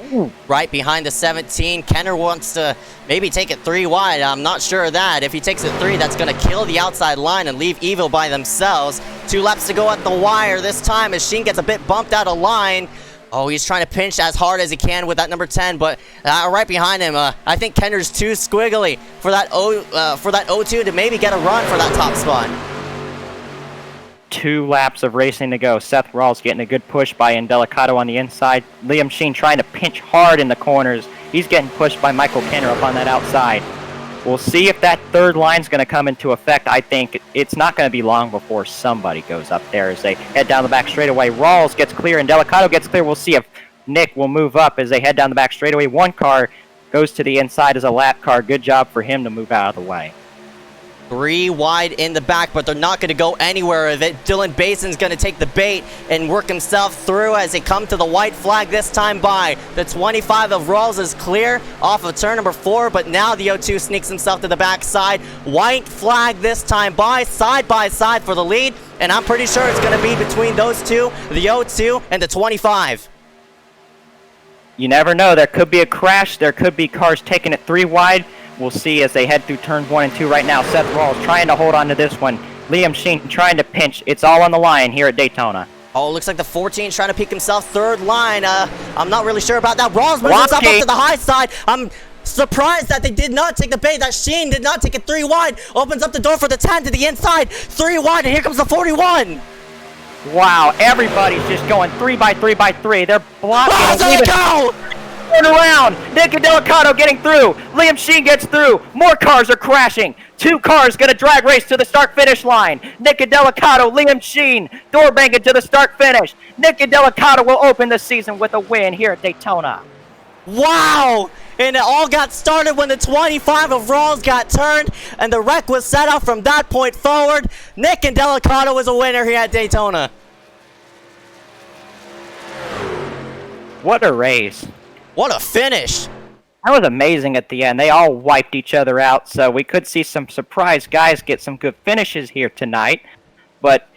right behind the 17. Kenner wants to maybe take it 3 wide. I'm not sure of that. If he takes it 3, that's going to kill the outside line and leave Evo by themselves. 2 laps to go at the wire this time as Sheen gets a bit bumped out of line. Oh, he's trying to pinch as hard as he can with that number 10, but right behind him, I think Kenner's too squiggly for that 0-2 to maybe get a run for that top spot. 2 laps of racing to go. Seth Rawls getting a good push by Indelicato on the inside. Liam Sheen trying to pinch hard in the corners. He's getting pushed by Michael Kenner up on that outside. We'll see if that 3rd line's going to come into effect. I think it's not going to be long before somebody goes up there as they head down the back straightaway. Rawls gets clear, Indelicato gets clear. We'll see if Nick will move up as they head down the back straightaway. 1 car goes to the inside as a lap car. Good job for him to move out of the way. 3 wide in the back, but they're not going to go anywhere with it. Dylan Bason's going to take the bait and work himself through as they come to the white flag this time by. The 25 of Rawls is clear off of turn number 4, but now the 0-2 sneaks himself to the backside. White flag this time by side for the lead, and I'm pretty sure it's going to be between those two, the 0-2 and the 25. You never know. There could be a crash. There could be cars taking it 3 wide. We'll see as they head through turns 1 and 2 right now. Seth Rawls trying to hold on to this one. Liam Sheen trying to pinch. It's all on the line here at Daytona. Oh, looks like the 14 trying to peek himself 3rd line. I'm not really sure about that. Rawls moves himself up to the high side. I'm surprised that they did not take the bait. That Sheen did not take it 3 wide. Opens up the door for the 10 to the inside. 3 wide, and here comes the 41. Wow, everybody's just going 3 by 3 by 3. They're blocking. Oh, there they go! Turn around! Nick Indelicato getting through. Liam Sheen gets through. More cars are crashing. 2 cars gonna drag race to the start-finish line. Nick Indelicato, Liam Sheen, door banging to the start-finish. Nick Indelicato will open the season with a win here at Daytona. Wow! And it all got started when the 25 of Rawls got turned, and the wreck was set up from that point forward. Nick Indelicato was a winner here at Daytona. What a race. What a finish! That was amazing at the end. They all wiped each other out, so we could see some surprise guys get some good finishes here tonight. But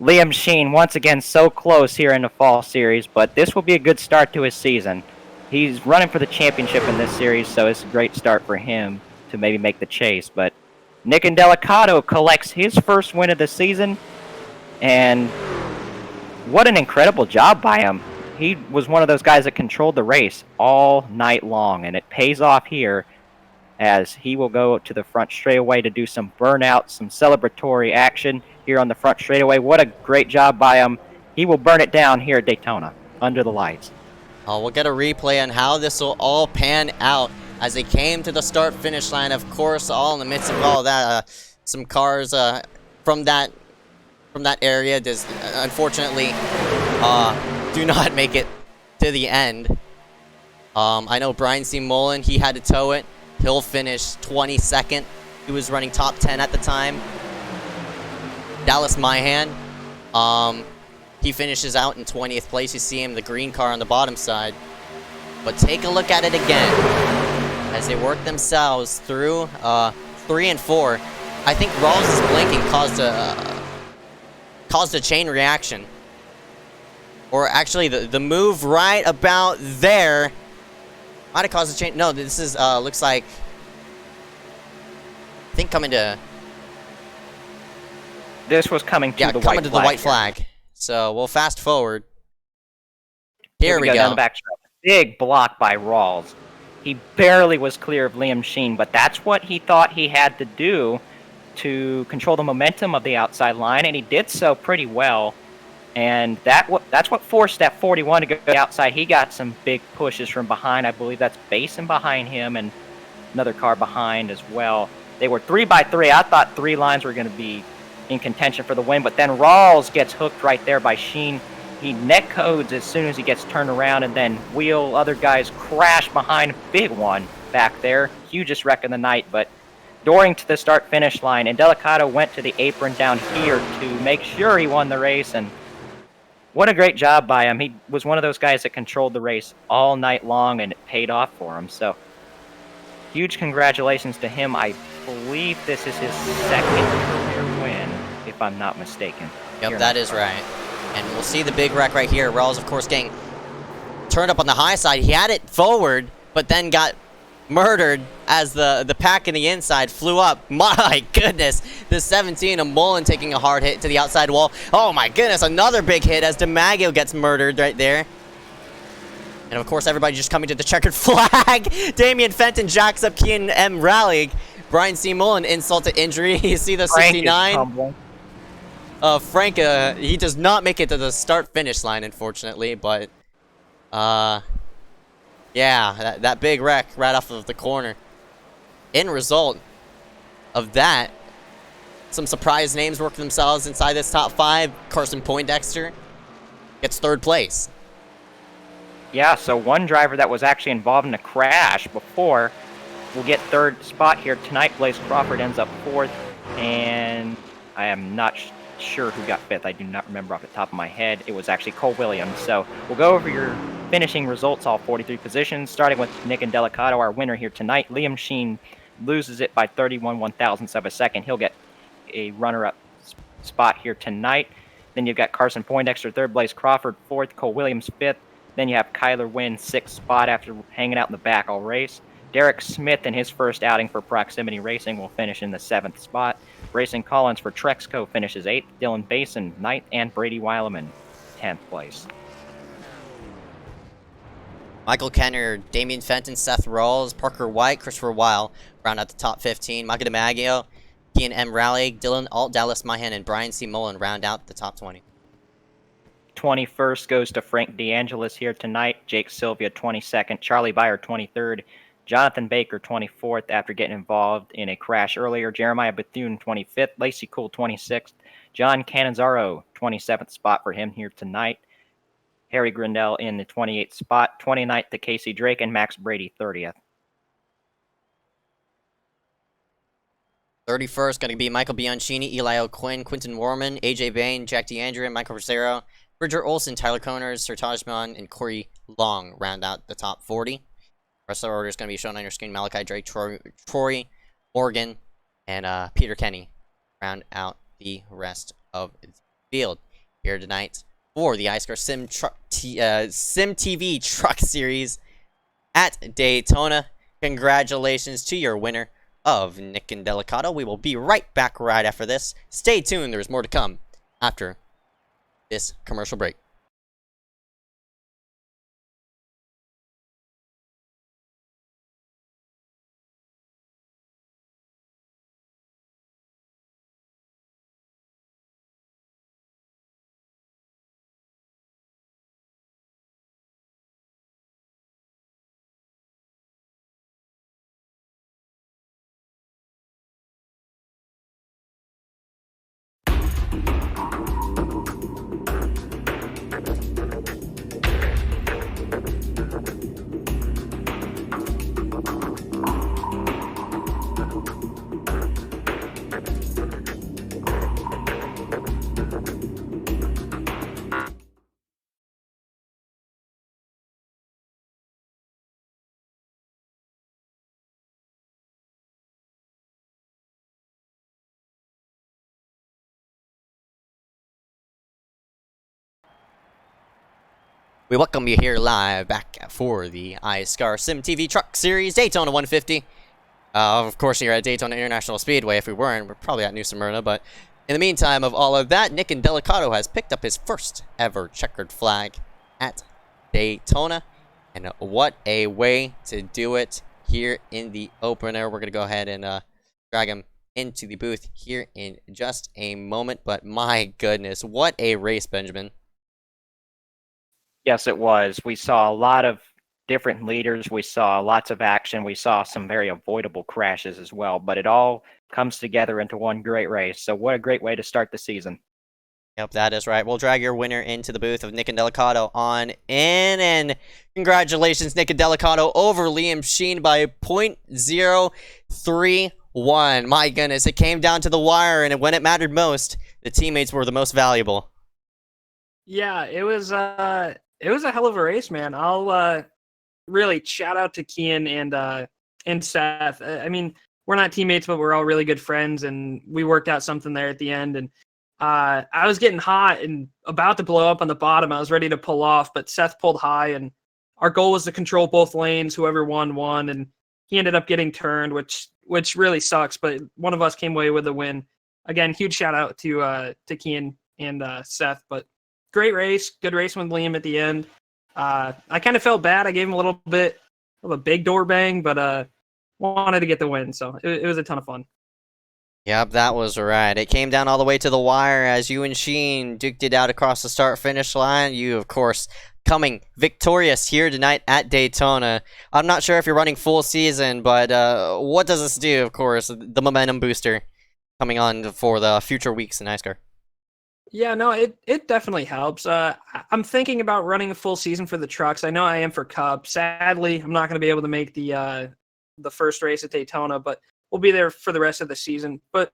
Liam Sheen, once again, so close here in the fall series, but this will be a good start to his season. He's running for the championship in this series, so it's a great start for him to maybe make the chase. But Nick Indelicato collects his first win of the season, and what an incredible job by him. He was one of those guys that controlled the race all night long, and it pays off here as he will go to the front straightaway to do some burnout, some celebratory action here on the front straightaway. What a great job by him. He will burn it down here at Daytona under the lights. We'll get a replay on how this will all pan out as they came to the start-finish line. Of course, all in the midst of all that, some cars from that area does unfortunately do not make it to the end. I know Brian C. Mullen, he had to tow it. He'll finish 22nd. He was running top 10 at the time. Dallas Myhan, he finishes out in 20th place. You see him, the green car on the bottom side. But take a look at it again as they work themselves through 3 and 4. I think Rawls' blinking caused a chain reaction. Or actually, the move right about there might have caused a chain. No, this is looks like, I think coming to. This was coming to the coming white to flag. the white flag. So we'll fast forward. Here we go. Down the backstretch. Big block by Rawls. He barely was clear of Liam Sheen, but that's what he thought he had to do to control the momentum of the outside line, and he did so pretty well. And that's what forced that 41 to go outside. He got some big pushes from behind. I believe that's Basin behind him and another car behind as well. They were 3x3. I thought 3 lines were going to be in contention for the win, but then Rawls gets hooked right there by Sheen. He net codes as soon as he gets turned around, and then other guys crash behind. Big one back there. Hugest wreck of the night, but during to the start-finish line, and Indelicato went to the apron down here to make sure he won the race, and what a great job by him. He was one of those guys that controlled the race all night long, and it paid off for him. So, huge congratulations to him. I believe this is his second career win, if I'm not mistaken. Yep, that is right. And we'll see the big wreck right here. Rawls, of course, getting turned up on the high side. He had it forward, but then got murdered as the pack in the inside flew up. My goodness, the 17 of Mullen taking a hard hit to the outside wall. Oh my goodness, another big hit as DiMaggio gets murdered right there. And of course, everybody just coming to the checkered flag. Damian Fenton jacks up Kian M. Rallig. Brian C. Mullen, insult to injury. You see the 69. Frank, he does not make it to the start-finish line, unfortunately, but yeah, that big wreck right off of the corner. In result of that, some surprise names work themselves inside this top 5. Carson Poindexter gets 3rd place. Yeah, so one driver that was actually involved in a crash before will get 3rd spot here tonight. Blaze Crawford ends up 4th, and I am not sure who got 5th. I do not remember off the top of my head. It was actually Cole Williams. So we'll go over your finishing results, all 43 positions, starting with Nick Indelicato, our winner here tonight. Liam Sheen loses it by 31 1/1000ths of a second. He'll get a runner-up spot here tonight. Then you've got Carson Poindexter 3rd, Blaze Crawford 4th, Cole Williams 5th. Then you have Kyler Wynn 6th spot after hanging out in the back all race. Derek Smith in his first outing for Proximity Racing will finish in the 7th spot. Racing Collins for Trexco finishes 8th. Dylan Basin 9th, and Brady Weileman 10th place. Michael Kenner, Damian Fenton, Seth Rawls, Parker White, Christopher Weil round out the top 15. Michael DiMaggio, Kian M. Rallig, Dylan Alt, Dallas Myhan, and Brian C. Mullen round out the top 20. 21st goes to Frank DeAngelis here tonight. Jake Sylvia 22nd. Charlie Byer 23rd. Jonathan Baker 24th after getting involved in a crash earlier. Jeremiah Bethune 25th. Lacey Cool 26th. John Cannizzaro 27th spot for him here tonight. Harry Grindell in the 28th spot. 29th to Casey Drake, and Max Brady 30th. 31st going to be Michael Bianchini, Eli O'Quinn, Quinton Warman, AJ Bain, Jack DeAndrea, Michael Rosero, Bridger Olsen, Tyler Coners, Sir Tajman, and Corey Long round out the top 40. The rest of the order is going to be shown on your screen. Malachi Drake, Troy Morgan, and Peter Kenny round out the rest of the field. Here tonight for the iSCAR SYMTV Truck Series at Daytona. Congratulations to your winner of Nick and Delicato. We will be right back right after this. Stay tuned, there's more to come after this commercial break. We welcome you here live back for the iSCAR SYMTV Truck Series Daytona 150. Of course, you're at Daytona International Speedway. If we weren't, we're probably at New Smyrna. But in the meantime of all of that, Nick and Delicato has picked up his first ever checkered flag at Daytona. And what a way to do it here in the opener. We're going to go ahead and drag him into the booth here in just a moment. But my goodness, what a race, Benjamin. Yes, it was. We saw a lot of different leaders. We saw lots of action. We saw some very avoidable crashes as well. But it all comes together into one great race. So what a great way to start the season. Yep, that is right. We'll drag your winner into the booth of Nick and Delicato on in. And congratulations, Nick and Delicato, over Liam Sheen by 0.031. My goodness, it came down to the wire, and when it mattered most, the teammates were the most valuable. Yeah, it was a hell of a race, man. I'll really shout out to Kian and Seth. I mean, we're not teammates, but we're all really good friends, and we worked out something there at the end. And I was getting hot and about to blow up on the bottom. I was ready to pull off, but Seth pulled high, and our goal was to control both lanes. Whoever won, and he ended up getting turned, which really sucks. But one of us came away with a win. Again, huge shout out to Kian and Seth, but. Great race, good race with Liam at the end. I kind of felt bad. I gave him a little bit of a big door bang, but wanted to get the win, so it was a ton of fun. Yep, that was right. It came down all the way to the wire as you and Sheen duked it out across the start-finish line. You, of course, coming victorious here tonight at Daytona. I'm not sure if you're running full season, but what does this do, of course? The momentum booster coming on for the future weeks in iSCAR. Yeah, no, it definitely helps. I'm thinking about running a full season for the trucks. I know I am for Cup. Sadly, I'm not going to be able to make the first race at Daytona, but we'll be there for the rest of the season. But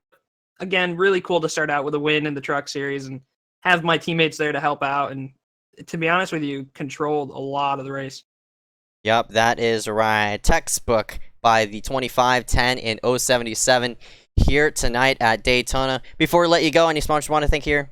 again, really cool to start out with a win in the Truck Series and have my teammates there to help out. And to be honest with you, controlled a lot of the race. Yep, that is right. Textbook by the 25, 10, and 077 here tonight at Daytona. Before we let you go, any sponsors want to thank here?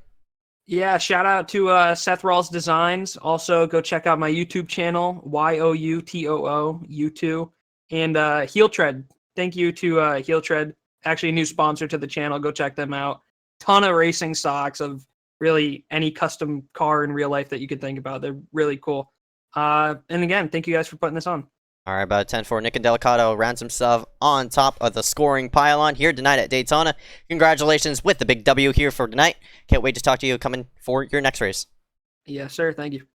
Yeah, shout out to Seth Rawls Designs. Also, go check out my YouTube channel, YOUTOO, U2, and Heel Tread. Thank you to Heel Tread, actually a new sponsor to the channel. Go check them out. Ton of racing stocks of really any custom car in real life that you could think about. They're really cool. And again, thank you guys for putting this on. All right, about 10-4. Nick and Delicato rounds himself on top of the scoring pylon here tonight at Daytona. Congratulations with the big W here for tonight. Can't wait to talk to you coming for your next race. Yes, sir. Thank you.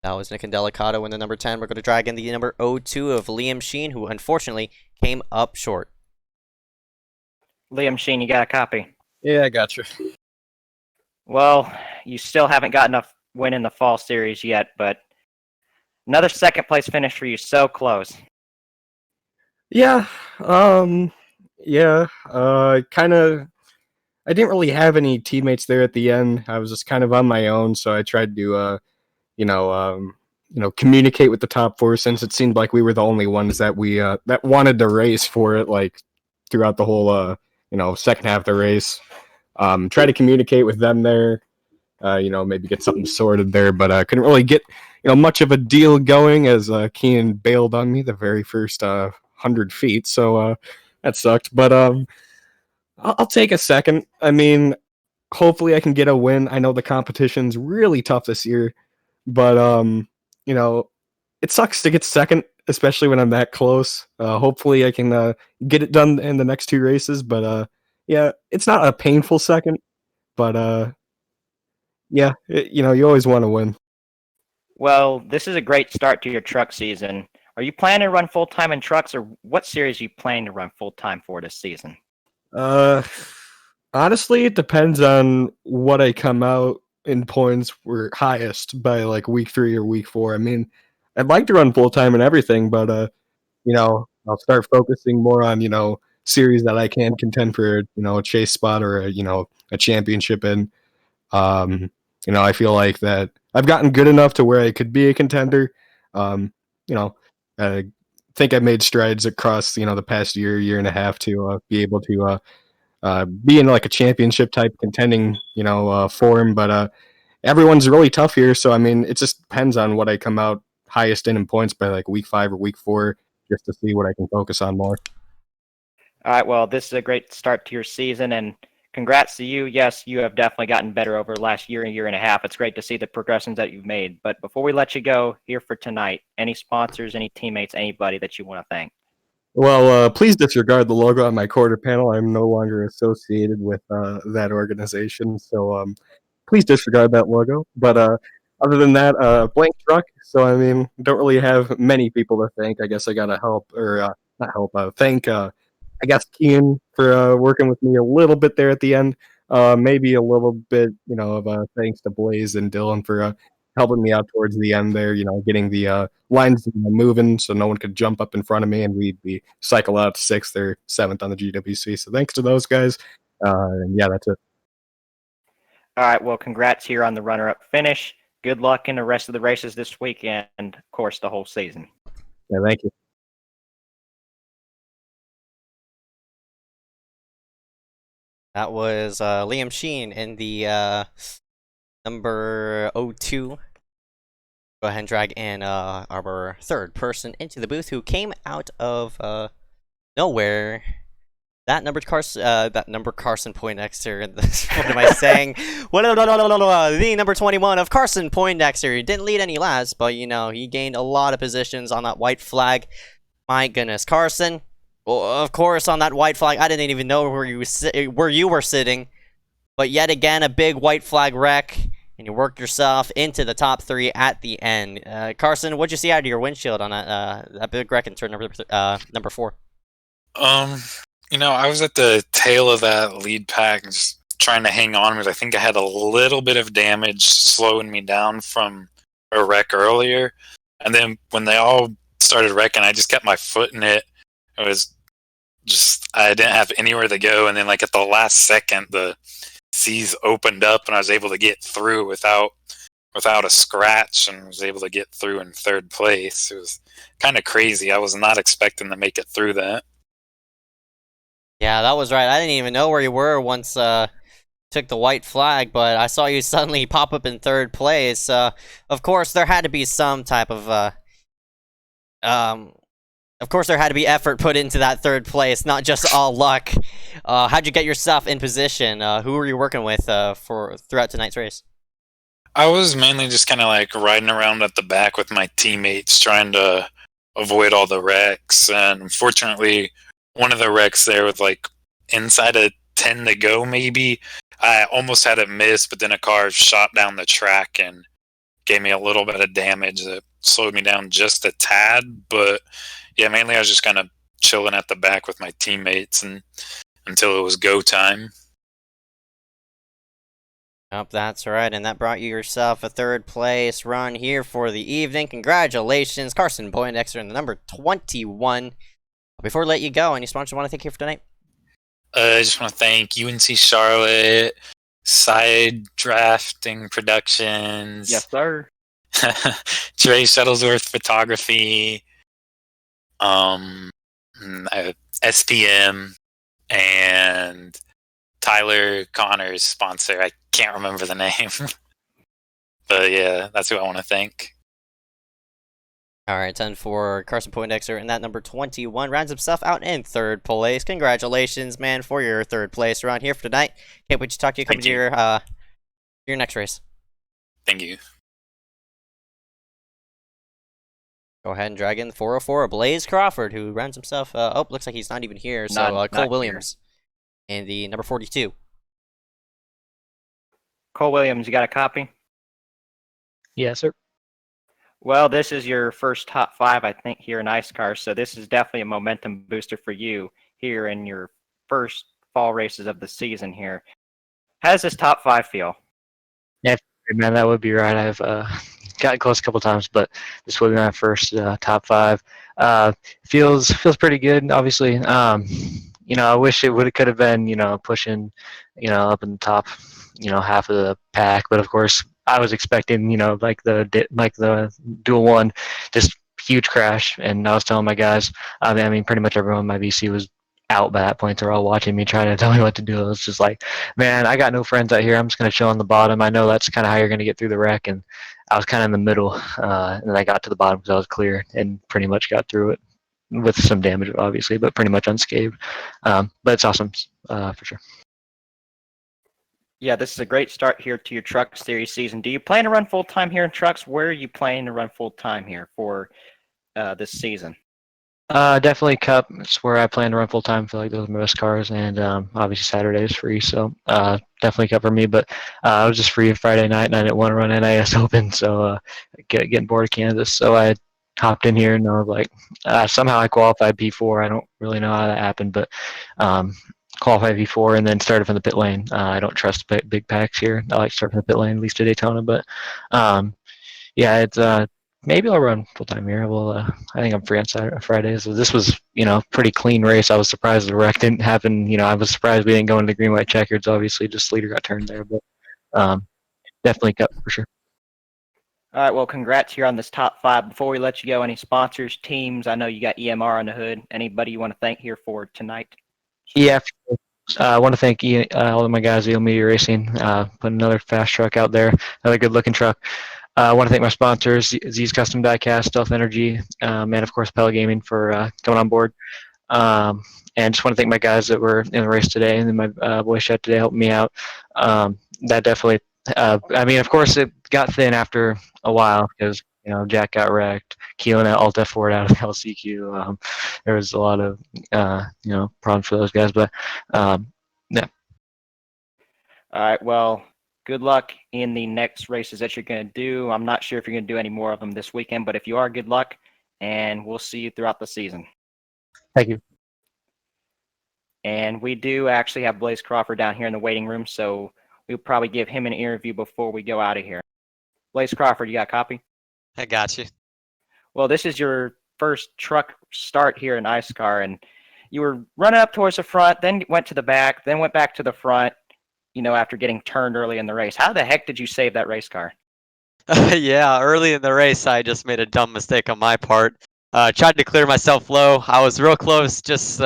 That was Nick and Delicato in the number 10. We're going to drag in the number 02 of Liam Sheen, who unfortunately came up short. Liam Sheen, you got a copy? Yeah, I got you. Well, you still haven't got enough win in the fall series yet, but another second place finish for you, so close. Yeah, kind of. I didn't really have any teammates there at the end. I was just kind of on my own, so I tried to, communicate with the top four since it seemed like we were the only ones that that wanted to race for it, like throughout the whole, second half of the race. Try to communicate with them there, maybe get something sorted there, but I couldn't really get, much of a deal going as Keenan bailed on me the very first 100 feet, so that sucked. But I'll take a second. I mean, hopefully I can get a win. I know the competition's really tough this year, but it sucks to get second, especially when I'm that close. Hopefully I can get it done in the next two races, but yeah, it's not a painful second, but yeah, you always want to win. Well, this is a great start to your truck season. Are you planning to run full-time in trucks, or what series are you planning to run full-time for this season? Honestly, it depends on what I come out in points were highest by like week 3 or week 4. I mean, I'd like to run full-time and everything, but I'll start focusing more on, series that I can contend for, a chase spot or a championship in. I feel like that I've gotten good enough to where I could be a contender. I think I made strides across, the past year and a half to be able to be in like a championship type contending, form. But everyone's really tough here, so I mean, it just depends on what I come out highest in points by like week 5 or week 4, just to see what I can focus on more. All right, well, this is a great start to your season, and congrats to you. Yes, you have definitely gotten better over the last year and a half. It's great to see the progressions that you've made. But before we let you go here for tonight, any sponsors, any teammates, anybody that you want to thank? Well, please disregard the logo on my quarter panel. I'm no longer associated with that organization, so please disregard that logo. But other than that, blank truck. So I mean, don't really have many people to thank. I guess I gotta help, or not help. Thank I guess Kian for working with me a little bit there at the end. Maybe a little bit, of thanks to Blaze and Dylan for helping me out towards the end there. Getting the lines moving so no one could jump up in front of me and we'd be cycle out 6th or 7th on the GWC. So thanks to those guys. And yeah, that's it. All right, well, congrats here on the runner-up finish. Good luck in the rest of the races this weekend, and of course, the whole season. Yeah, thank you. That was Liam Sheen in the number 02. Go ahead and drag in our third person into the booth who came out of nowhere. That number Carson Poindexter. What am I saying? The number 21 of Carson Poindexter. He didn't lead any laps, but he gained a lot of positions on that white flag. My goodness, Carson. Well, of course, on that white flag, I didn't even know where you were sitting. But yet again, a big white flag wreck, and you worked yourself into the top 3 at the end. Carson, what'd you see out of your windshield on that big wreck in turn number 4? I was at the tail of that lead pack, just trying to hang on because I think I had a little bit of damage slowing me down from a wreck earlier. And then when they all started wrecking, I just kept my foot in it. It was just, I didn't have anywhere to go. And then like at the last second, the seas opened up and I was able to get through without a scratch and was able to get through in 3rd place. It was kind of crazy. I was not expecting to make it through that. Yeah, that was right. I didn't even know where you were once took the white flag, but I saw you suddenly pop up in 3rd place. Of course, there had to be some type of effort put into that 3rd place, not just all luck. How'd you get yourself in position? Who were you working with throughout tonight's race? I was mainly just kind of like riding around at the back with my teammates, trying to avoid all the wrecks. And unfortunately, one of the wrecks there with like inside of 10 to go, maybe I almost had it missed, but then a car shot down the track and gave me a little bit of damage that slowed me down just a tad. But yeah, mainly I was just kind of chilling at the back with my teammates and until it was go time. Yep, that's right, and that brought you yourself a 3rd place run here for the evening. Congratulations, Carson Poindexter in the number 21. Before we let you go, any sponsors you want to thank here for tonight? I just want to thank UNC Charlotte, Side Drafting Productions, Yes, sir. Trey Shuttlesworth Photography, SPM, and Tyler Connor's sponsor. I can't remember the name. But yeah, that's who I want to thank. All right, 10 for Carson Poindexter, and that number 21 rounds himself out in third place. Congratulations, man, for your third place around here for tonight. Can't wait to talk to you coming to your next race. Thank you. Go ahead and drag in the 404, Blaze Crawford, who rounds himself. Looks like he's not even here. So Not Cole here. Williams, and the number 42. Cole Williams, you got a copy? Yes, sir. Well, this is your first top 5, I think, here in iSCAR, so this is definitely a momentum booster for you here in your first fall races of the season here. How does this top 5 feel? Yeah, man, that would be right. I've gotten close a couple times, but this will be my first top 5. Feels pretty good, obviously. I wish it could have been, pushing, up in the top, half of the pack, but of course I was expecting, like the dual one, just huge crash. And I was telling my guys, I mean, pretty much everyone in my VC was out by that point. They're all watching me, trying to tell me what to do. I was just like, man, I got no friends out here. I'm just going to chill on the bottom. I know that's kind of how you're going to get through the wreck. And I was kind of in the middle, and then I got to the bottom because I was clear and pretty much got through it with some damage, obviously, but pretty much unscathed. But it's awesome, for sure. Yeah, this is a great start here to your Truck Series season. Do you plan to run full-time here in trucks? Where are you planning to run full-time here for this season? Definitely Cup. It's where I plan to run full-time. I feel like those are my best cars, and obviously Saturday is free, so definitely Cup for me. But I was just free Friday night, and I didn't want to run NIS Open, so getting bored of Kansas. So I hopped in here, and I was like, somehow I qualified P4. I don't really know how that happened, but qualified V4 and then started from the pit lane. I don't trust big packs here. I like to start from the pit lane, at least to Daytona. But yeah, it's maybe I'll run full time here. Well, I think I'm free on Friday. So this was, pretty clean race. I was surprised the wreck didn't happen. I was surprised we didn't go into green white checkers. Obviously, just leader got turned there, but definitely Cup for sure. All right, well, congrats here on this top 5. Before we let you go, any sponsors, teams? I know you got EMR on the hood. Anybody you want to thank here for tonight? Yeah, I want to thank all of my guys at Eel Media Racing. Put another fast truck out there, another good-looking truck. I want to thank my sponsors, Z's Custom Diecast, Stealth Energy, and of course Pella Gaming for coming on board. And just want to thank my guys that were in the race today, and then my boy Shed today helping me out. That definitely, I mean, of course it got thin after a while because Jack got wrecked. Keelan Alt F4 out of the LCQ. There was a lot of problems for those guys, but yeah. All right, well, good luck in the next races that you're going to do. I'm not sure if you're going to do any more of them this weekend, but if you are, good luck, and we'll see you throughout the season. Thank you. And we do actually have Blaze Crawford down here in the waiting room, so we'll probably give him an interview before we go out of here. Blaze Crawford, you got a copy? I got you. Well, this is your first truck start here in iSCAR, and you were running up towards the front, then went to the back, then went back to the front, after getting turned early in the race. How the heck did you save that race car? Yeah, early in the race, I just made a dumb mistake on my part. Tried to clear myself low. I was real close, just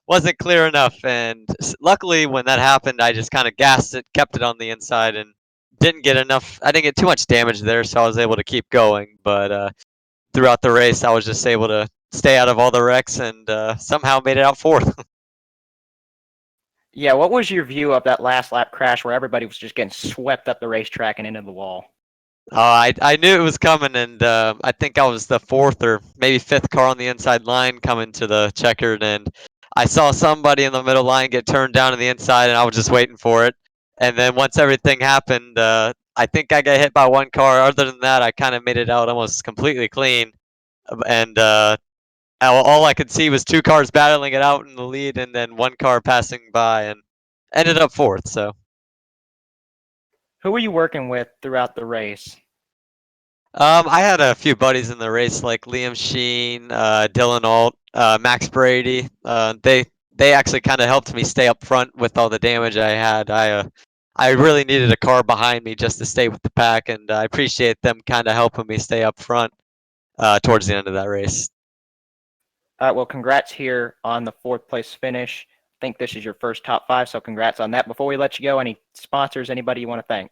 wasn't clear enough. And luckily, when that happened, I just kind of gassed it, kept it on the inside, and didn't get enough. I didn't get too much damage there, so I was able to keep going. But throughout the race, I was just able to stay out of all the wrecks and somehow made it out fourth. Yeah, what was your view of that last lap crash where everybody was just getting swept up the racetrack and into the wall? I knew it was coming, and I think I was the 4th or maybe 5th car on the inside line coming to the checkered, and I saw somebody in the middle line get turned down to the inside, and I was just waiting for it. And then once everything happened, I think I got hit by one car. Other than that, I kind of made it out almost completely clean, and all I could see was 2 cars battling it out in the lead, and then 1 car passing by, and ended up 4th. So, who were you working with throughout the race? I had a few buddies in the race, like Liam Sheen, Dylan Alt, Max Brady. They they actually kind of helped me stay up front with all the damage I had. I really needed a car behind me just to stay with the pack, and I appreciate them kind of helping me stay up front towards the end of that race. All right, well, congrats here on the 4th place finish. I think this is your first top 5, so congrats on that. Before we let you go, any sponsors, anybody you want to thank?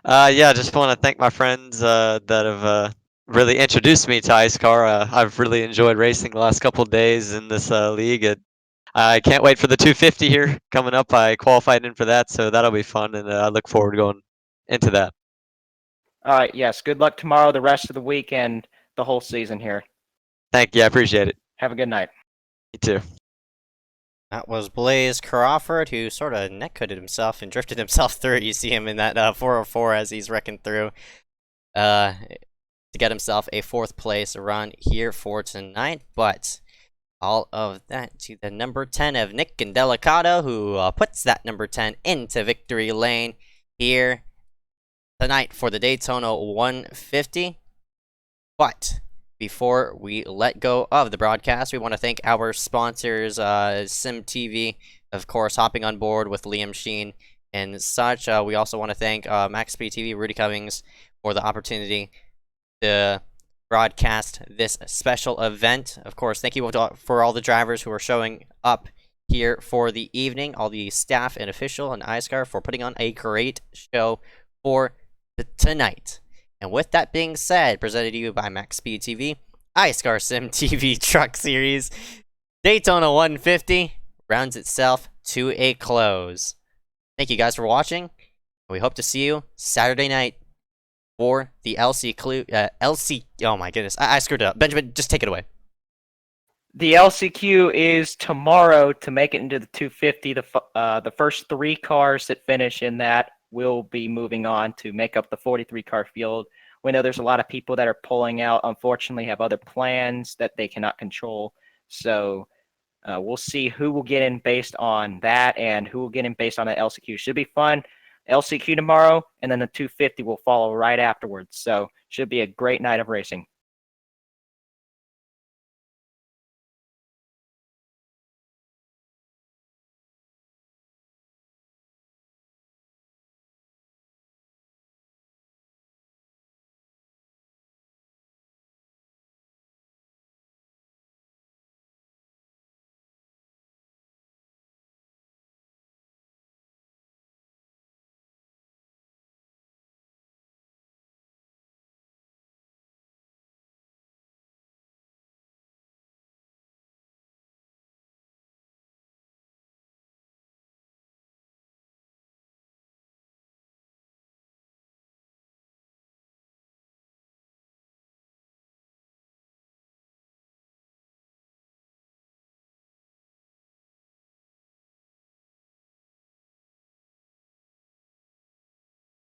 Yeah, just want to thank my friends that have really introduced me to iSCAR. I've really enjoyed racing the last couple of days in this league. I can't wait for the 250 here coming up. I qualified in for that, so that'll be fun, and I look forward to going into that. All right, yes, good luck tomorrow, the rest of the week, and the whole season here. Thank you. I appreciate it. Have a good night. You too. That was Blaze Crawford, who sort of neck-hooded himself and drifted himself through. You see him in that 404 as he's wrecking through to get himself a 4th place run here for tonight. But all of that to the number 10 of Nick Indelicato, who puts that number 10 into victory lane here tonight for the Daytona 150. But before we let go of the broadcast, we want to thank our sponsors, SYMTV, of course, hopping on board with Liam Sheen and such. We also want to thank MaxSpeed TV, Rudy Cummings, for the opportunity to broadcast this special event. Of course, thank you for all the drivers who are showing up here for the evening, all the staff and official and iSCAR for putting on a great show for tonight. And with that being said, presented to you by MaxSpeed TV, iSCAR Sim TV Truck Series, Daytona 150 rounds itself to a close. Thank you guys for watching. We hope to see you Saturday night for the LC. Oh my goodness, I screwed it up. Benjamin, just take it away. The LCQ is tomorrow to make it into the 250. The first 3 cars that finish in that will be moving on to make up the 43 car field. We know there's a lot of people that are pulling out, unfortunately have other plans that they cannot control. So we'll see who will get in based on that and who will get in based on the LCQ. Should be fun. LCQ tomorrow, and then the 250 will follow right afterwards. So should be a great night of racing.